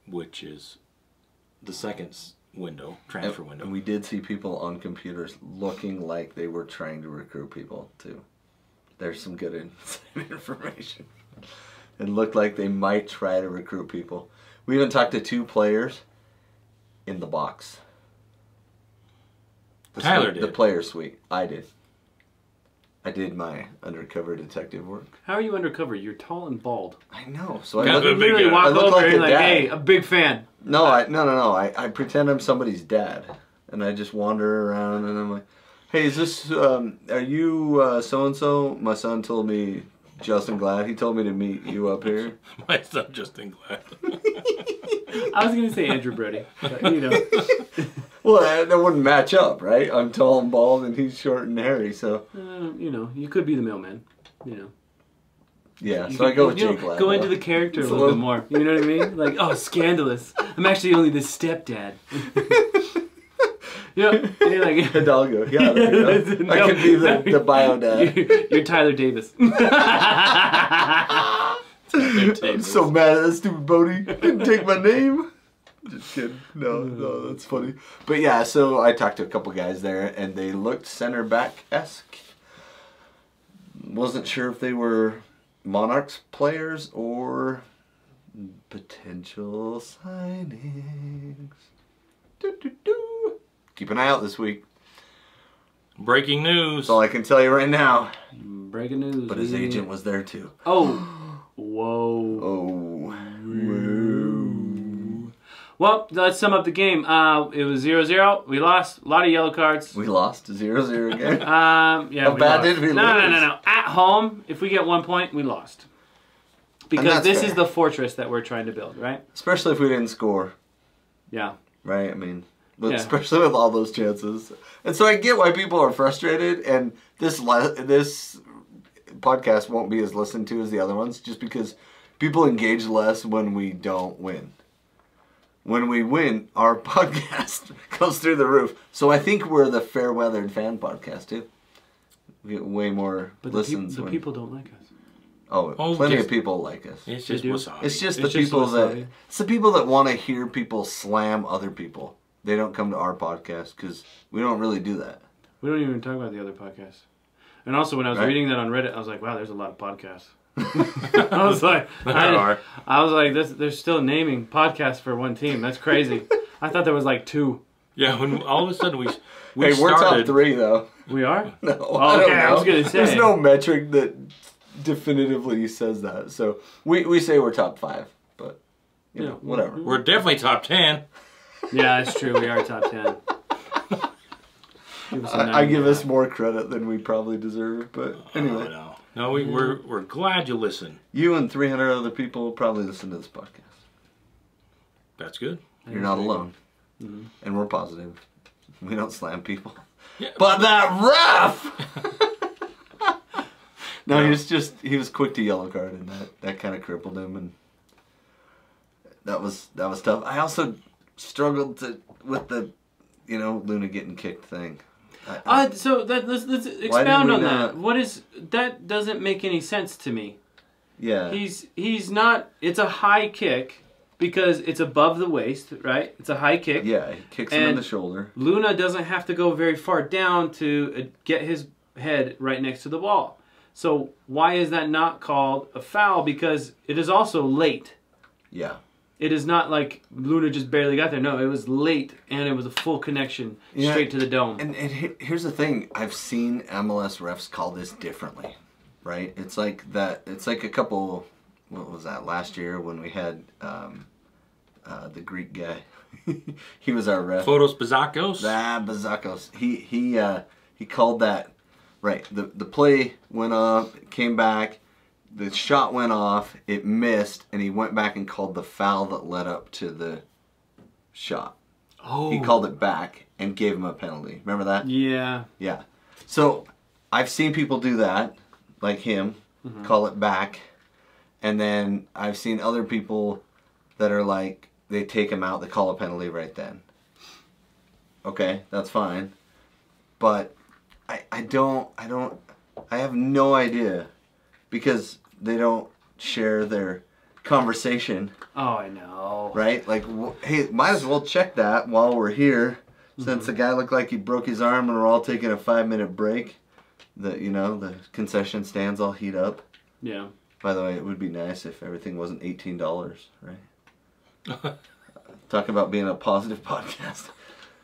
which is the second transfer window. And we did see people on computers looking like they were trying to recruit people too. There's some good inside information. It looked like they might try to recruit people. We even talked to 2 players in the box. Tyler did. The player suite. I did. I did my undercover detective work. How are you undercover? You're tall and bald. I know. So I literally walk over and like, hey, a big fan. No, I pretend I'm somebody's dad. And I just wander around and I'm like, hey, is this, are you so-and-so? My son told me Justin Glad. He told me to meet you up here. My son Justin Glad. I was going to say Andrew Brody. But, you know. Well, that wouldn't match up, right? I'm tall and bald and he's short and hairy, so. You know, you could be the mailman, you know. Yeah, so I go with Jake Glad. Go into the character a little bit more. You know what I mean? Like, oh, scandalous. I'm actually only the stepdad. You know, and you're like Hidalgo. Yeah, there you go. I could be the bio dad. You're Tyler Davis. I'm so mad at that stupid Bodie. Didn't take my name. Just kidding. No, that's funny. But yeah, so I talked to a couple guys there, and they looked center back-esque. Wasn't sure if they were Monarchs players or potential signings. Keep an eye out this week. Breaking news. That's all I can tell you right now. Breaking news. But his agent was there too. Oh. Whoa. Oh. Whoa. Well, let's sum up the game. It was 0-0. We lost. A lot of yellow cards. We lost 0-0 again? Yeah, How bad did we lose? No. At home, if we get 1 point, we lost. Because this is the fortress that we're trying to build, right? Especially if we didn't score. Yeah. Right? I mean, especially with all those chances. And so I get why people are frustrated, and this podcast won't be as listened to as the other ones, just because people engage less when we don't win. When we win, our podcast goes through the roof. So I think we're the fair-weathered fan podcast, too. We get way more listens. The people don't like us. Oh, plenty of people like us. It's just wasabi. It's just the people that want to hear people slam other people. They don't come to our podcast because we don't really do that. We don't even talk about the other podcasts. And also, when I was reading that on Reddit, I was like, wow, there's a lot of podcasts. I was like, they're still naming podcasts for one team. That's crazy. I thought there was like 2. Yeah, when all of a sudden we're top 3 though. We are? No, okay, I was gonna say there's no metric that definitively says that. So we say we're top 5, but you know, whatever. We're definitely top 10. Yeah, that's true. We are top 10. I give us more credit than we probably deserve, but anyway. No, we're glad you listen. You and 300 other people probably listen to this podcast. That's good. You're not alone. Mm-hmm. And we're positive. We don't slam people. Yeah. But that ref! No, he was quick to yellow card, and that kind of crippled him, and that was tough. I also struggled with the, Luna getting kicked thing. So let's expound on that. What is that? Doesn't make any sense to me. Yeah. He's not. It's a high kick because it's above the waist, right? It's a high kick. Yeah, he kicks him in the shoulder. Luna doesn't have to go very far down to get his head right next to the ball. So why is that not called a foul? Because it is also late. Yeah. It is not like Luna just barely got there. No, it was late, and it was a full connection straight to the dome. And here's the thing. I've seen MLS refs call this differently, right? It's like that. It's like a couple, what was that, last year when we had the Greek guy. He was our ref. Fotos Bazakos? Bazakos. He called that, right. The play went up, came back. The shot went off, it missed, and he went back and called the foul that led up to the shot. Oh. He called it back and gave him a penalty. Remember that? Yeah. Yeah. So I've seen people do that, like him, call it back. And then I've seen other people that are like, they take him out, they call a penalty right then. Okay, that's fine. But I have no idea. Because they don't share their conversation. Oh, I know. Right? Like, hey, might as well check that while we're here. Since the guy looked like he broke his arm and we're all taking a 5-minute break. The concession stands all heat up. Yeah. By the way, it would be nice if everything wasn't $18, right? Talking about being a positive podcast.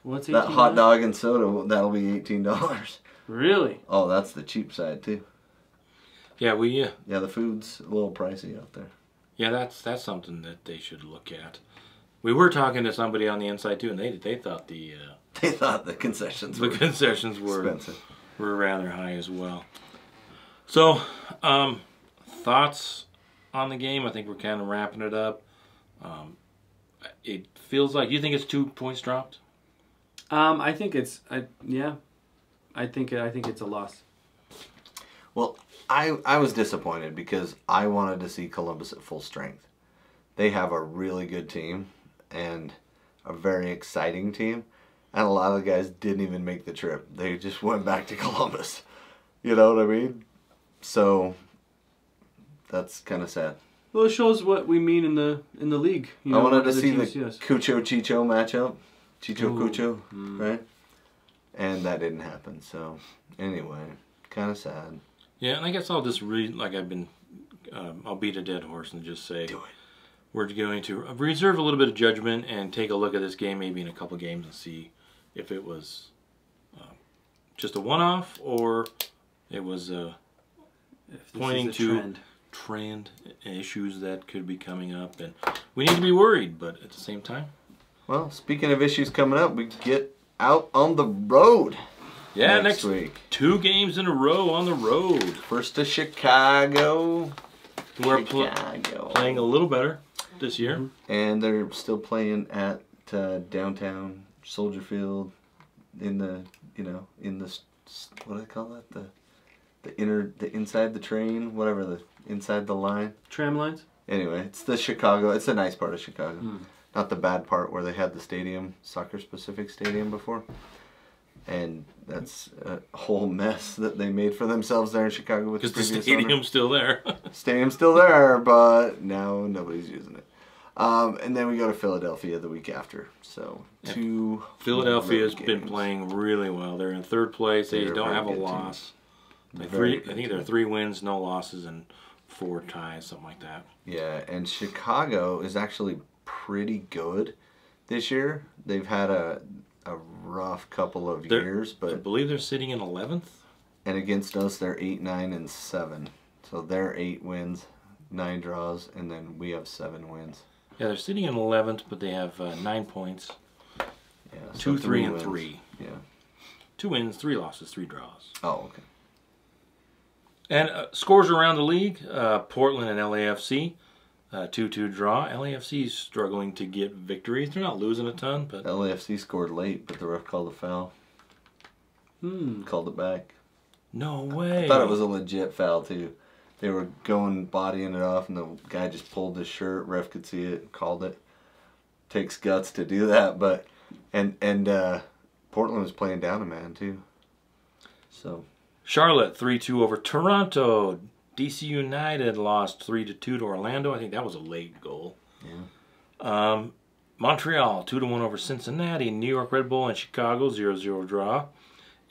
What's $18? That hot dog and soda, that'll be $18. Really? Oh, that's the cheap side, too. Yeah, yeah, the food's a little pricey out there. Yeah, that's something that they should look at. We were talking to somebody on the inside too, and they thought the concessions were expensive. Were rather high as well. So, thoughts on the game? I think we're kind of wrapping it up. It feels like, you think it's 2 points dropped? I think it's I think it's a loss. Well, I was disappointed because I wanted to see Columbus at full strength. They have a really good team and a very exciting team. And a lot of the guys didn't even make the trip. They just went back to Columbus. You know what I mean? So, that's kind of sad. Well, it shows what we mean in the league. I wanted to see the Cucho-Chicho matchup. Chicho-Cucho, right? And that didn't happen. So, anyway, kind of sad. Yeah, and I guess I'll just I'll beat a dead horse and just say, do it. We're going to reserve a little bit of judgment and take a look at this game maybe in a couple games and see if it was just a one-off or it was pointing to trend issues that could be coming up. And we need to be worried, but at the same time. Well, speaking of issues coming up, we get out on the road. Yeah, next week. 2 games in a row on the road. First to Chicago. We're playing a little better this year. And they're still playing at downtown Soldier Field in the, what do they call that? The inside the train, whatever, inside the line. Tram lines? Anyway, it's a nice part of Chicago. Not the bad part where they had the stadium, soccer-specific stadium before. And that's a whole mess that they made for themselves there in Chicago with the previous owner. Because the stadium's still there. Stadium's still there, but now nobody's using it. And then we go to Philadelphia the week after. So, Philadelphia's been playing really well. They're in 3rd place. They don't have a loss. I think they're 3 wins, no losses, and 4 ties, something like that. Yeah, and Chicago is actually pretty good this year. They've had a rough couple of years, but I believe they're sitting in 11th. And against us, they're 8, 9, and 7. So they're 8 wins, 9 draws, and then we have 7 wins. Yeah, they're sitting in 11th, but they have 9 points. Yeah, 2, 3, and 3. Yeah. 2 wins, 3 losses, 3 draws. Oh, okay. And scores around the league, Portland and LAFC, 2-2 draw. LAFC is struggling to get victories. They're not losing a ton, but... LAFC scored late, but the ref called a foul. Called it back. No way. I thought it was a legit foul, too. They were bodying it off, and the guy just pulled his shirt. Ref could see it, called it. Takes guts to do that, but... And Portland was playing down a man, too. So... Charlotte 3-2 over Toronto. DC United lost 3-2 to Orlando. I think that was a late goal. Yeah. Montreal 2-1 over Cincinnati. New York Red Bull and Chicago 0-0 draw.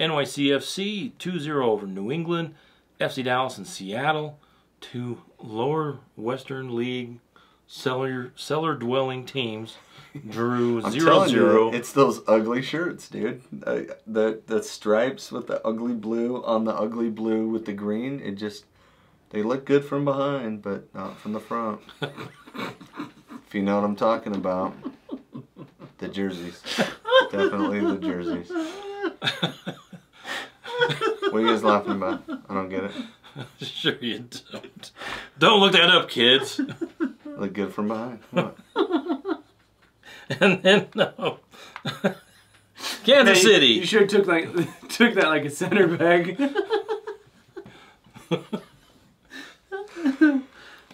NYCFC 2-0 over New England. FC Dallas and Seattle. 2 lower Western League cellar dwelling teams drew 0-0. It's those ugly shirts, dude. The stripes with the ugly blue on the ugly blue with the green. They look good from behind, but not from the front. If you know what I'm talking about. The jerseys. Definitely the jerseys. What are you guys laughing about? I don't get it. Sure you don't. Don't look that up, kids. Look good from behind. What? And then no. Kansas City. You sure took that like a center back.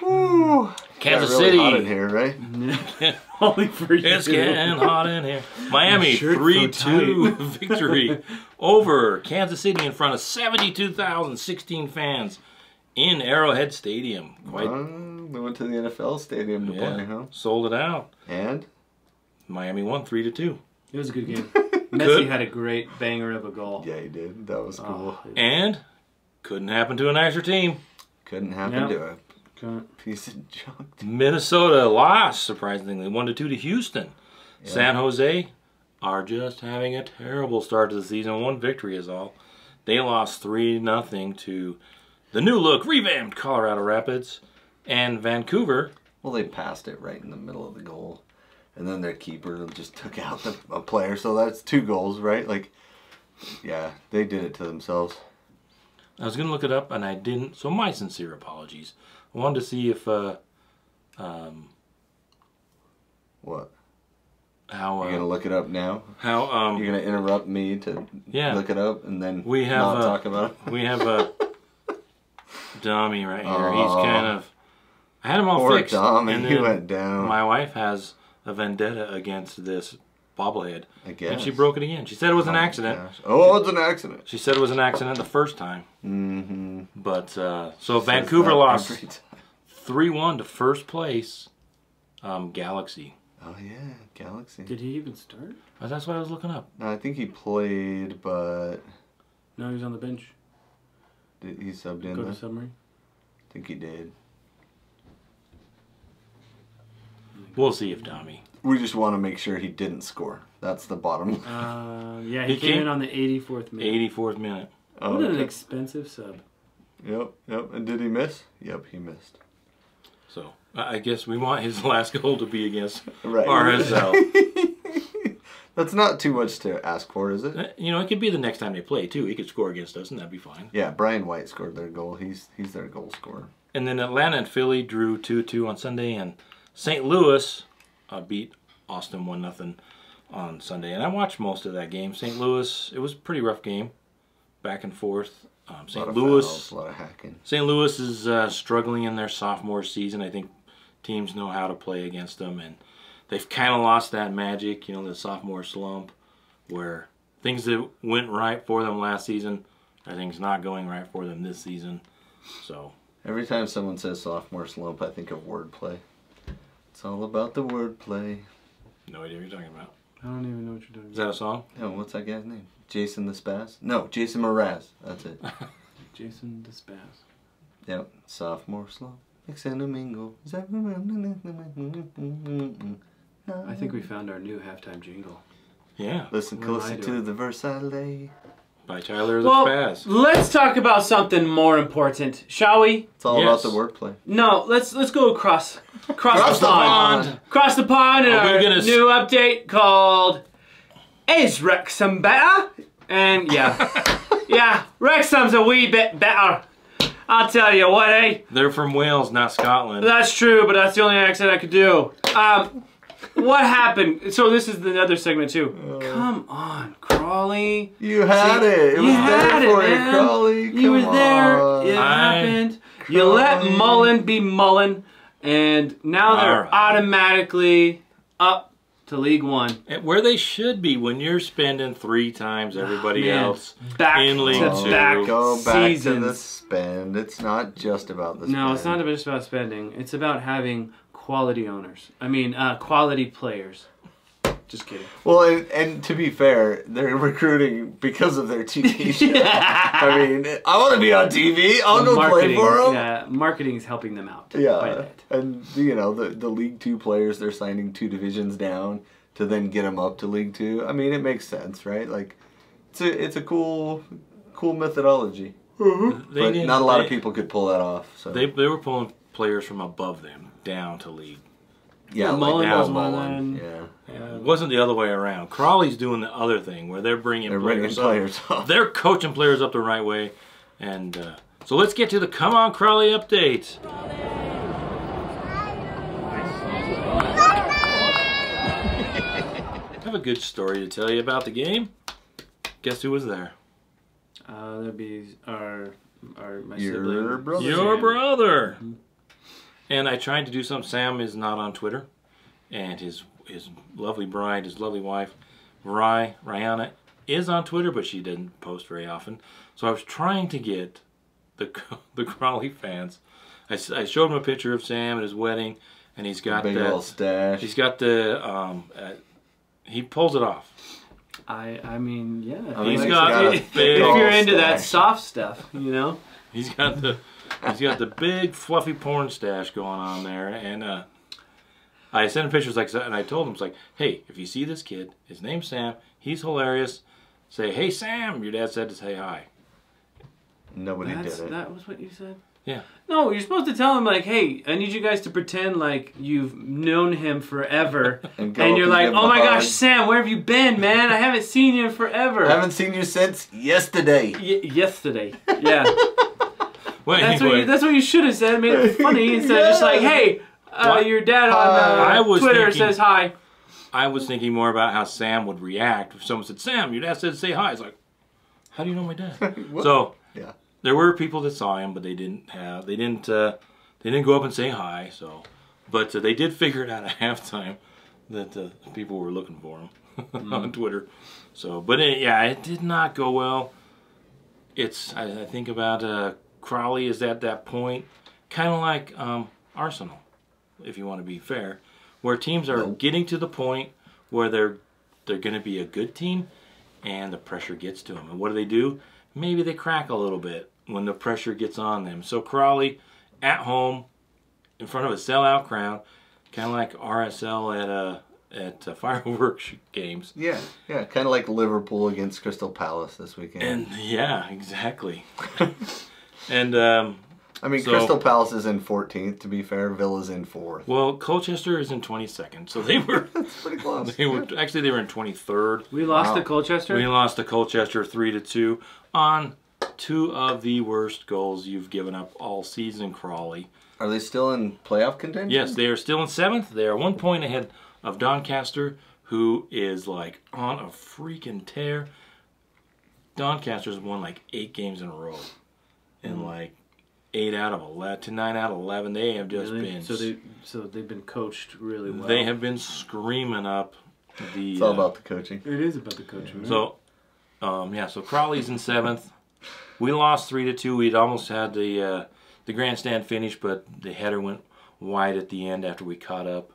Ooh. Kansas really City. Hot in here, right? Only for you. It's getting hot in here. Miami 3-2 victory over Kansas City in front of 72,016 fans in Arrowhead Stadium. They went to the NFL stadium to play, huh? Sold it out. And? Miami won 3-2. It was a good game. Messi had a great banger of a goal. Yeah, he did. That was cool. And couldn't happen to a nicer team. Couldn't happen to a piece of junk. Minnesota lost, surprisingly, 1-2 to Houston. Yeah. San Jose are just having a terrible start to the season. 1 victory is all. They lost 3-0 to the new look, revamped Colorado Rapids. And Vancouver... Well, they passed it right in the middle of the goal. And then their keeper just took out a player. So that's 2 goals, right? Like, yeah, they did it to themselves. I was going to look it up, and I didn't. So my sincere apologies. I wanted to see if... what? How... You're going to look it up now? How... You're going to interrupt me to look it up and then not talk about it? We have a dummy right here. He's kind of... I had him all Poor fixed. Dummy, and he went down. My wife has a vendetta against this bobblehead. I guess. And she broke it again. She said it was an accident. Gosh. Oh, it's an accident. She said it was an accident the first time. Mm-hmm. But, so Vancouver lost 3-1 to first place, Galaxy. Oh, yeah, Galaxy. Did he even start? That's what I was looking up. No, I think he played, but... No, he was on the bench. Did he subbed in? Go to submarine? I think he did. We'll see if Tommy... We just want to make sure he didn't score. That's the bottom. Yeah, he came in on the 84th minute. 84th minute. What an expensive sub. Yep. And did he miss? Yep, he missed. So, I guess we want his last goal to be against right. RSL. That's not too much to ask for, is it? You know, it could be the next time they play, too. He could score against us, and that'd be fine. Yeah, Brian White scored their goal. He's their goal scorer. And then Atlanta and Philly drew 2-2 on Sunday, and St. Louis beat Austin 1-0 on Sunday. And I watched most of that game. St. Louis, it was a pretty rough game. Back and forth. St. Louis, fouls, a lot of hacking. St. Louis is struggling in their sophomore season. I think teams know how to play against them, and they've kind of lost that magic, you know, the sophomore slump, where things that went right for them last season are things not going right for them this season. So every time someone says sophomore slump, I think of wordplay. It's all about the wordplay. No idea what you're talking about. I don't even know what you're doing. Is that a song? No, what's that guy's name? Jason the Spaz? No, Jason Mraz. That's it. Jason the Spaz. Yep, sophomore slump. Exendomingo. I think we found our new halftime jingle. Yeah. Listen closer to the Versailles. by Tyler the Well, Spaz. let's talk about something more important, shall we? It's all about the wordplay. No, let's go across the pond. Across the pond in our new update called Is Wrexham Better? And yeah, Wrexham's a wee bit better. I'll tell you what, eh? They're from Wales, not Scotland. That's true, but that's the only accent I could do. What happened? So this is the other segment too. Come on, Crawley. You had it. It was there for you, Crawley. You were there. It happened. You let Mullen be Mullen, and now they're automatically up to League One. Where they should be when you're spending 3 times everybody else back in League to 2. back Go back seasons. to the spend. It's not just about the spend. No, it's not just about spending. It's about having quality owners. I mean, quality players. Just kidding. Well, and to be fair, they're recruiting because of their TV show. I mean, I want to be on TV. I'll go play for them. Yeah, marketing is helping them out. Yeah, and you know the League 2 players they're signing 2 divisions down to then get them up to League 2. I mean, it makes sense, right? Like, it's a cool methodology. Mm-hmm. But not a lot of people could pull that off. So they were pulling players from above them down to League. Yeah, Mullen. Yeah. It wasn't the other way around. Crawley's doing the other thing where they're bringing players up. They're coaching players up the right way. And so let's get to the Come On Crawley update. I have a good story to tell you about the game. Guess who was there? That'd be my Your sibling. brother. Your brother. Mm-hmm. And I tried to do something. Sam is not on Twitter. And his lovely bride, his lovely wife, Rihanna, is on Twitter, but she didn't post very often. So I was trying to get the Crawley fans. I showed him a picture of Sam at his wedding, and he's got big old stash. He's got the he pulls it off. I mean, yeah. He's got a if big you're into that soft stuff, you know. He's got the big fluffy porn stash going on there, and I sent him pictures and I told him, it's like, hey, if you see this kid, his name's Sam, he's hilarious. Say, hey Sam, your dad said to say hi. Nobody did it. That was what you said? Yeah. No, you're supposed to tell him, like, hey, I need you guys to pretend like you've known him forever. and you're like, oh my gosh, Sam, where have you been, man? I haven't seen you in forever. I haven't seen you since yesterday. Yesterday. Yeah. Well, that's what you should have said. Made it funny instead of just like, hey, your dad on Twitter says hi. I was thinking more about how Sam would react if someone said, Sam, your dad said to say hi. It's like, how do you know my dad? So yeah. There were people that saw him, but they didn't go up and say hi. So, but they did figure it out at halftime that people were looking for him on Twitter. So, but it did not go well. I think about Crawley is at that point, kind of like Arsenal, if you want to be fair, where teams are getting to the point where they're going to be a good team, and the pressure gets to them. And what do? Maybe they crack a little bit when the pressure gets on them. So Crawley, at home, in front of a sellout crowd, kind of like RSL at fireworks games. Yeah, kind of like Liverpool against Crystal Palace this weekend. And yeah, exactly. And I mean, Crystal Palace is in 14th. To be fair, Villa's in 4th. Well, Colchester is in 22nd, so they were. That's pretty close. They were in 23rd. We lost to Colchester. We lost to Colchester 3-2 on 2 of the worst goals you've given up all season, Crawley. Are they still in playoff contention? Yes, they are still in 7th. They are 1 point ahead of Doncaster, who is like on a freaking tear. Doncaster's won like 8 games in a row, and like 8 out of 11 to 9 out of 11. They have just been. So they've been coached really well. They have been screaming up the. It's all about the coaching. It is about the coaching. So, so Crawley's in 7th. We lost 3-2. We'd almost had the grandstand finish, but the header went wide at the end after we caught up.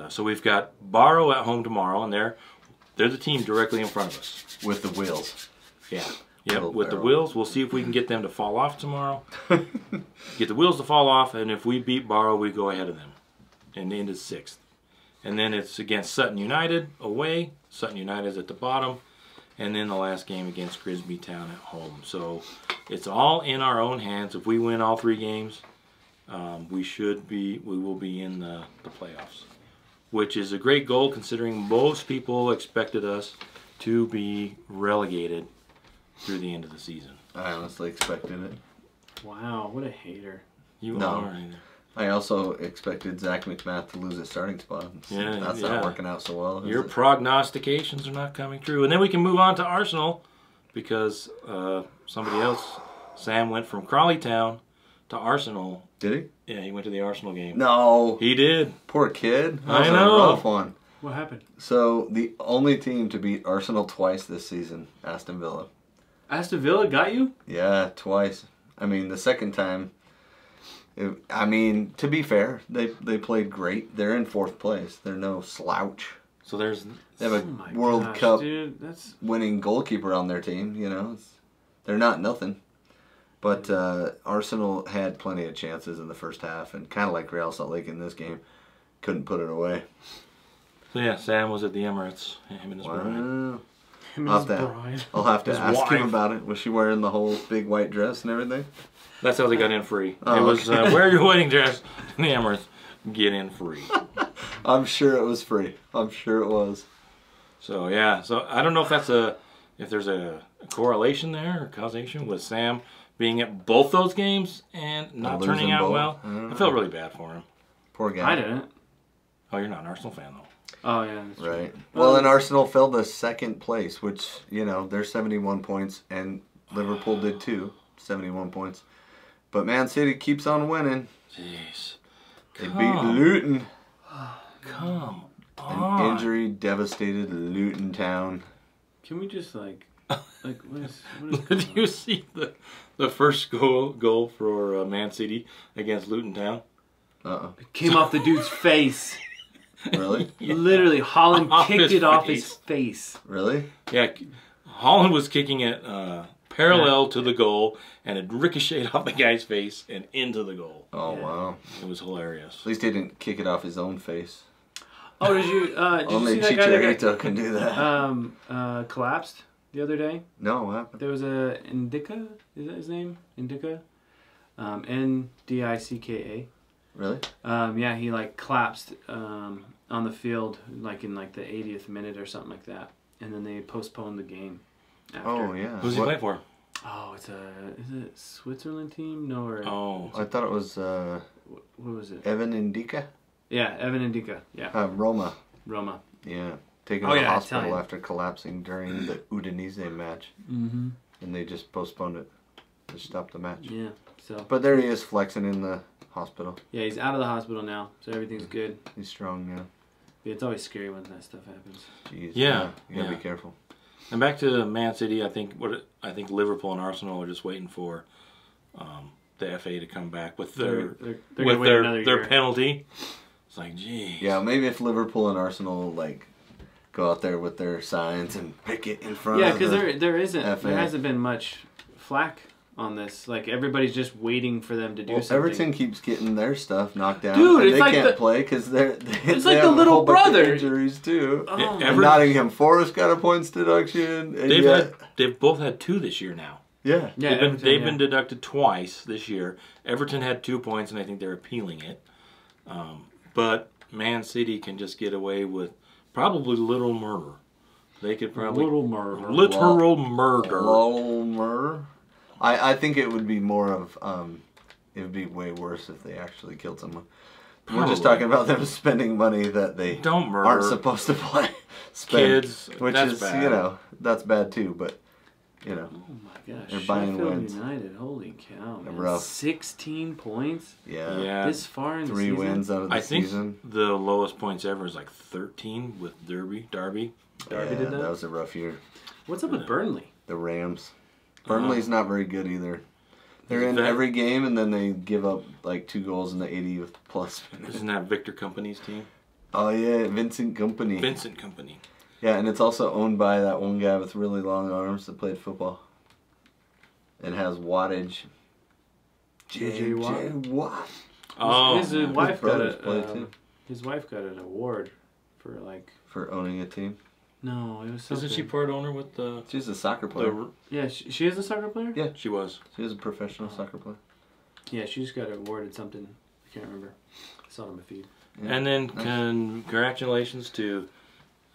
So we've got Barrow at home tomorrow, and they're the team directly in front of us with the wheels. Yeah. Yep, with the wheels. We'll see if we can get them to fall off tomorrow. Get the wheels to fall off, and if we beat Barrow, we go ahead of them and into 6th. And then it's against Sutton United away. Sutton United is at the bottom. and then the last game against Grisby Town at home. So it's all in our own hands. If we win all 3 games, we will be in the playoffs, which is a great goal considering most people expected us to be relegated through the end of the season. I honestly expected it. Wow, what a hater. You are. I also expected Zach McMath to lose his starting spot. Yeah, that's not working out so well. Your prognostications are not coming true. And then we can move on to Arsenal because somebody else, Sam, went from Crawley Town to Arsenal. Did he? Yeah, he went to the Arsenal game. No. He did. Poor kid. I know. A rough one. What happened? So, the only team to beat Arsenal twice this season, Aston Villa. Aston Villa got you? Yeah, twice. I mean, the second time, to be fair, they played great. They're in 4th place. They're no slouch. So they have a World Cup that's winning goalkeeper on their team, you know. They're not nothing. But Arsenal had plenty of chances in the first half, and kind of like Real Salt Lake in this game, couldn't put it away. So yeah, Sam was at the Emirates, him and his bride. I'll have to His ask wife. him about it. Was she wearing the whole big white dress and everything? That's how they got in free. Oh, it was, wear your wedding dress in the Emirates, get in free. I'm sure it was free. I'm sure it was. So yeah, so I don't know if there's a correlation there or causation with Sam being at both those games and not turning out well. I felt really bad for him. Poor guy. I didn't. Oh, you're not an Arsenal fan though. Oh yeah, that's Right. true. Well, and Arsenal fell to 2nd place, which, you know, they're 71 points, and Liverpool did too, 71 points. But Man City keeps on winning. Jeez. They beat Luton. Come An on. injury-devastated Luton Town. Can we just what is Did you see the first goal for Man City against Luton Town? It came off the dude's face. Really? Literally, Holland Off kicked his it off face. his face. Really? Yeah, Holland was kicking it parallel to the goal, and it ricocheted off the guy's face and into the goal. Oh, wow. It was hilarious. At least he didn't kick it off his own face. Oh, did you Only see that guy that Chicharito can do that. got collapsed the other day? No, what happened? There was a Indica, is that his name? Indica? Ndicka. Really? Yeah, he collapsed on the field in the 80th minute or something like that. And then they postponed the game after. Oh, yeah. Who's he playing for? Oh, is it Switzerland team? No, or I thought it was what was it? Evan Ndicka? Yeah, Evan Ndicka. Yeah. Roma. Roma. Yeah. Taken to the yeah, hospital Italian. after collapsing during the Udinese match. Mm-hmm. And they just postponed it to stop the match. Yeah. So. But there he is flexing in the hospital. Yeah, he's out of the hospital now, so everything's good. He's strong now. Yeah, it's always scary when that stuff happens. Jeez. Yeah, You gotta yeah. be careful. And back to Man City, I think Liverpool and Arsenal are just waiting for the FA to come back with They're gonna win another their year. penalty. It's like, geez. Yeah, maybe if Liverpool and Arsenal go out there with their signs and pick it in front Yeah, of because the there hasn't been much flack on this. Everybody's just waiting for them to do something. Everton keeps getting their stuff knocked down. Dude, and it's they like can't the- play because they It's they like have the little a whole bunch of brother. injuries too. Oh, Yeah, my And Nottingham Forest got a points deduction. And They've both had 2 this year now. yeah. Yeah, They've been deducted twice this year. Everton had 2 points, and I think they're appealing it. But Man City can just get away with probably little murder. They could probably Little murder. literal murder. Lolmer. I think it would be more of it would be way worse if they actually killed someone. We're just Probably. talking about them spending money that they Don't murder aren't supposed to spend. kids. Which that's is, bad. that's bad too, but Oh my gosh. They're buying Sheffield wins. United, holy cow. Man. rough. 16 points yeah. Yeah. this far in the 3 season. wins out of the I think season. the lowest points ever is 13 with Derby. Derby Yeah, did that? that was a rough year. What's up with Burnley? The Rams. Burnley's not very good either. They're in That- every game and then they give up 2 goals in the 80th plus minutes. Isn't that Victor Company's team? Oh yeah, Vincent Kompany. Vincent Company. Yeah, and it's also owned by that one guy with really long arms that played football. And has wattage. J.J. Watt? J.J. Watt. Oh, his yeah. wife got brothers play too. his wife got an award for For owning a team. No, it was something. Isn't she part owner with the... She's a soccer player. Yeah, she is a soccer player? Yeah. She was. She was a professional soccer player. Yeah, she just got awarded something. I can't remember. I saw it on my feed. Yeah. And then congratulations to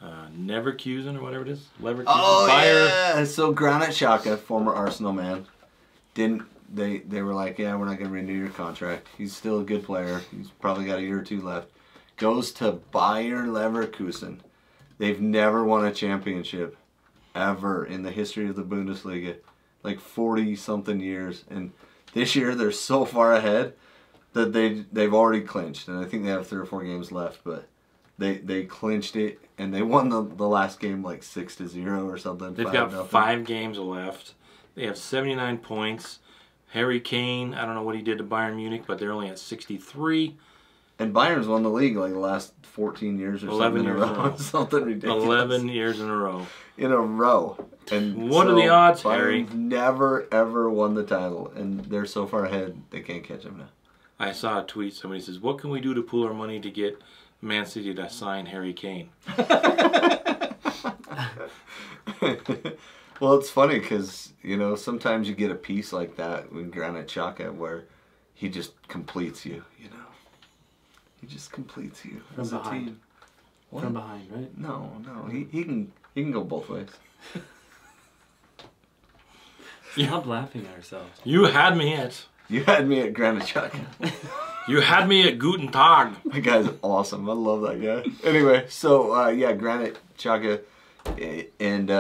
Neverkusen or whatever it is. Leverkusen. Oh, yeah. So Granit Xhaka, former Arsenal man, they were like, yeah, we're not going to renew your contract. He's still a good player. He's probably got a year or two left. Goes to Bayer Leverkusen. They've never won a championship ever in the history of the Bundesliga. Like 40-something years. And this year they're so far ahead that they've already clinched. And I think they have 3 or 4 games left. But they clinched it. And they won the last game like 6-0 or something. They've got 5 games left. They have 79 points. Harry Kane, I don't know what he did to Bayern Munich, but they're only at 63. And Bayern's won the league like the last 14 years or 11 something years in a row. Something ridiculous. 11 years in a row. In a row. And what are the odds, Harry? Bayern's never, ever won the title. And they're so far ahead, they can't catch them now. I saw a tweet. Somebody says, what can we do to pool our money to get Man City to sign Harry Kane? Well, it's funny because, you know, sometimes you get a piece like that with Granit Xhaka where he just completes you, you know. He just completes you from as behind. a team. What? From behind, right? No. He can go both ways. Stop laughing at ourselves. You had me at... You had me at Granit Xhaka. You had me at Guten Tag. That guy's awesome. I love that guy. Anyway, so yeah, Granit Xhaka, and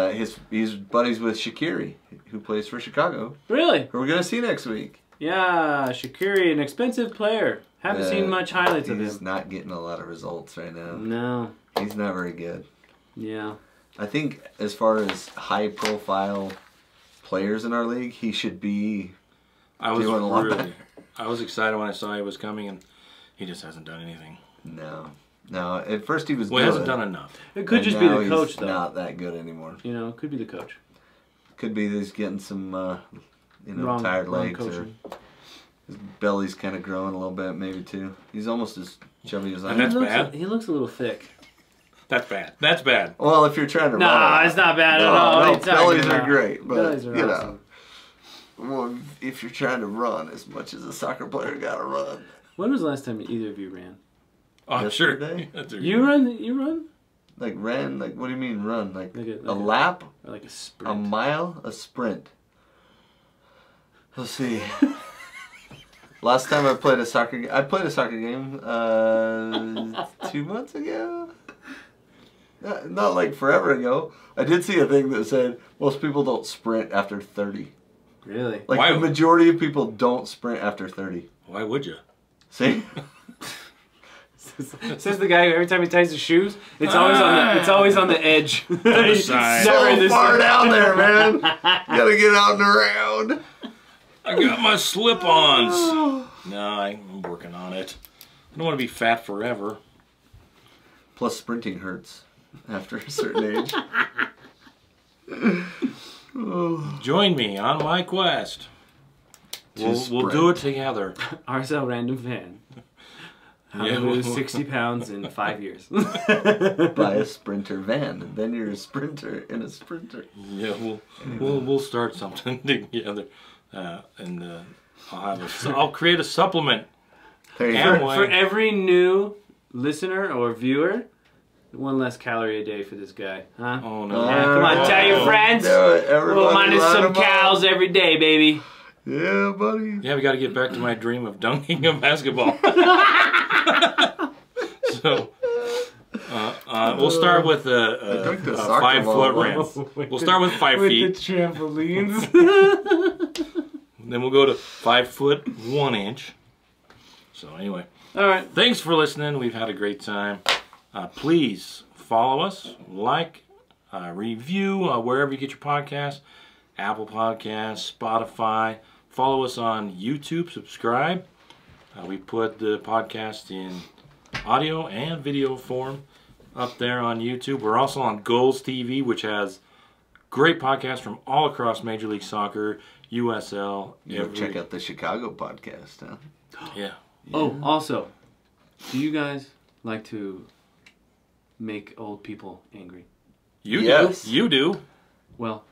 he's buddies with Shaqiri, who plays for Chicago. Really? Who we're gonna see next week. Yeah, Shaqiri, an expensive player. Haven't seen much highlights of him. He's not getting a lot of results right now. No. He's not very good. Yeah. I think as far as high-profile players in our league, he should be doing a lot better. I was excited when I saw he was coming, and he just hasn't done anything. No. At first he was good. He hasn't done enough. It could just be the coach, though. He's not that good anymore. You know, it could be the coach. Could be that he's getting some, tired legs. Or his belly's kind of growing a little bit, maybe, too. He's almost as chubby as I am. And that's bad? He looks a little thick. That's bad. That's bad. Well, if you're trying to run... Nah, it's not bad at all. No, bellies are great, but, bellies are awesome. Well, if you're trying to run as much as a soccer player gotta run. When was the last time either of you ran? Oh, yesterday? Sure. You run? Like ran? Like, what do you mean run? Like a lap? Or like a sprint? A mile? A sprint? Let's see. Last time I played a soccer game, 2 months ago? Not like forever ago. I did see a thing that said most people don't sprint after 30. Really? Like the majority of people don't sprint after 30. Why would you? See? Says the guy who every time he ties his shoes, it's always on the edge. He's so far down there, man. Gotta get out and around. I got my slip-ons. No, I'm working on it. I don't want to be fat forever. Plus, sprinting hurts after a certain age. Join me on my quest. We'll do it together. RSL Random Fan. How to lose 60 pounds in 5 years. Buy a sprinter van, and then you're a sprinter in a sprinter. Yeah, we'll start something together, and I'll create a supplement. For every new listener or viewer, 1 less calorie a day for this guy, huh? Oh no! Yeah, come on, tell your friends. We'll minus some cows every day, baby. Yeah, buddy. Yeah, we got to get back to my dream of dunking a basketball. So, we'll start with a 5-foot ramp. We'll start with 5 feet. With the trampolines. Then we'll go to 5 foot 1 inch. So anyway, all right. Thanks for listening. We've had a great time. Please follow us, like, review wherever you get your podcasts. Apple Podcasts, Spotify. Follow us on YouTube. Subscribe. We put the podcast in audio and video form up there on YouTube. We're also on Goals TV, which has great podcasts from all across Major League Soccer, USL. Check out the Chicago podcast, huh? Yeah. Oh, also, do you guys like to make old people angry? Yes. do. You do. Well,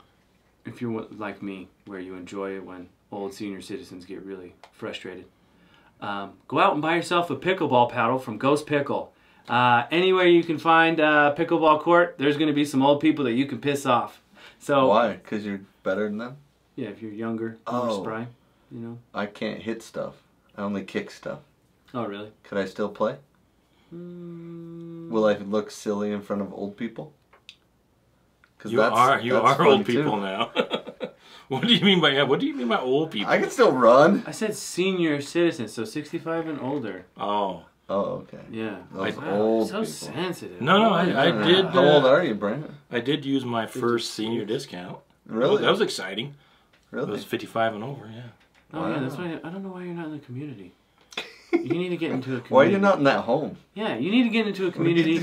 if you're like me, where you enjoy it when old senior citizens get really frustrated, go out and buy yourself a pickleball paddle from Ghost Pickle. Anywhere you can find a pickleball court, there's going to be some old people that you can piss off. So why? Because you're better than them? Yeah, if you're younger, more spry, you know. I can't hit stuff. I only kick stuff. Oh, really? Could I still play? Will I look silly in front of old people? You are old people now. What do you mean by old people? I can still run. I said senior citizens, so 65 and older. Oh. Oh, okay. Yeah. Those old so people. sensitive. No, I did. How old are you, Brandon? I did use my first senior discount. Really? That was exciting. Really? It was 55 and over, yeah. Oh, yeah, that's why I don't know why you're not in the community. You need to get into a community. Why are you not in that home? Yeah, you need to get into a community.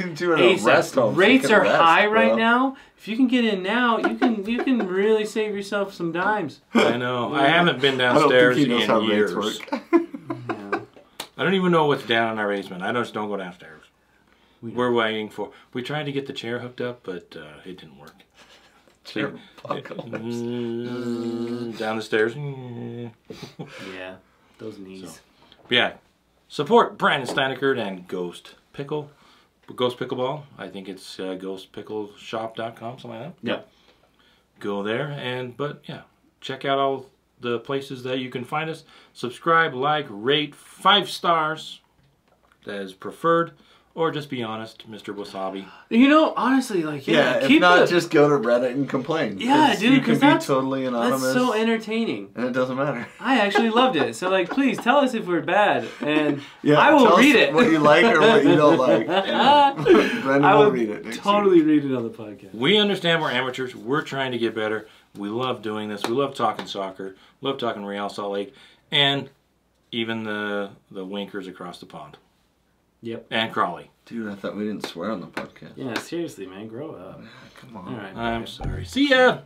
Rest home, rates are high right bro. now. If you can get in now, you can really save yourself some dimes. I know. I haven't been downstairs in years. Work. Yeah. I don't even know what's down in our basement. I just don't go downstairs. We're waiting for... We tried to get the chair hooked up, but it didn't work. Chair down the stairs. Yeah, those knees. So, yeah. Support Brandon Steinekert and Ghost Pickle. Ghost Pickleball. I think it's ghostpickleshop.com, something like that. Yep. Go there but yeah, check out all the places that you can find us. Subscribe, like, rate, 5 stars as preferred, or just be honest, Mr. Wasabi. You know, honestly, like if not, just go to Reddit and complain. Yeah, dude, you can be that's totally anonymous. That's so entertaining, and it doesn't matter. I actually loved it. So, like, please tell us if we're bad, and yeah, I will read it. What you like or what you don't like. Brendan I will read it. Totally read it on the podcast. We understand we're amateurs. We're trying to get better. We love doing this. We love talking soccer. Love talking Real Salt Lake, and even the winkers across the pond. Yep. And Crawley. Dude, I thought we didn't swear on the podcast. Yeah, seriously, man, grow up. Come on. All right, I'm sorry. See ya.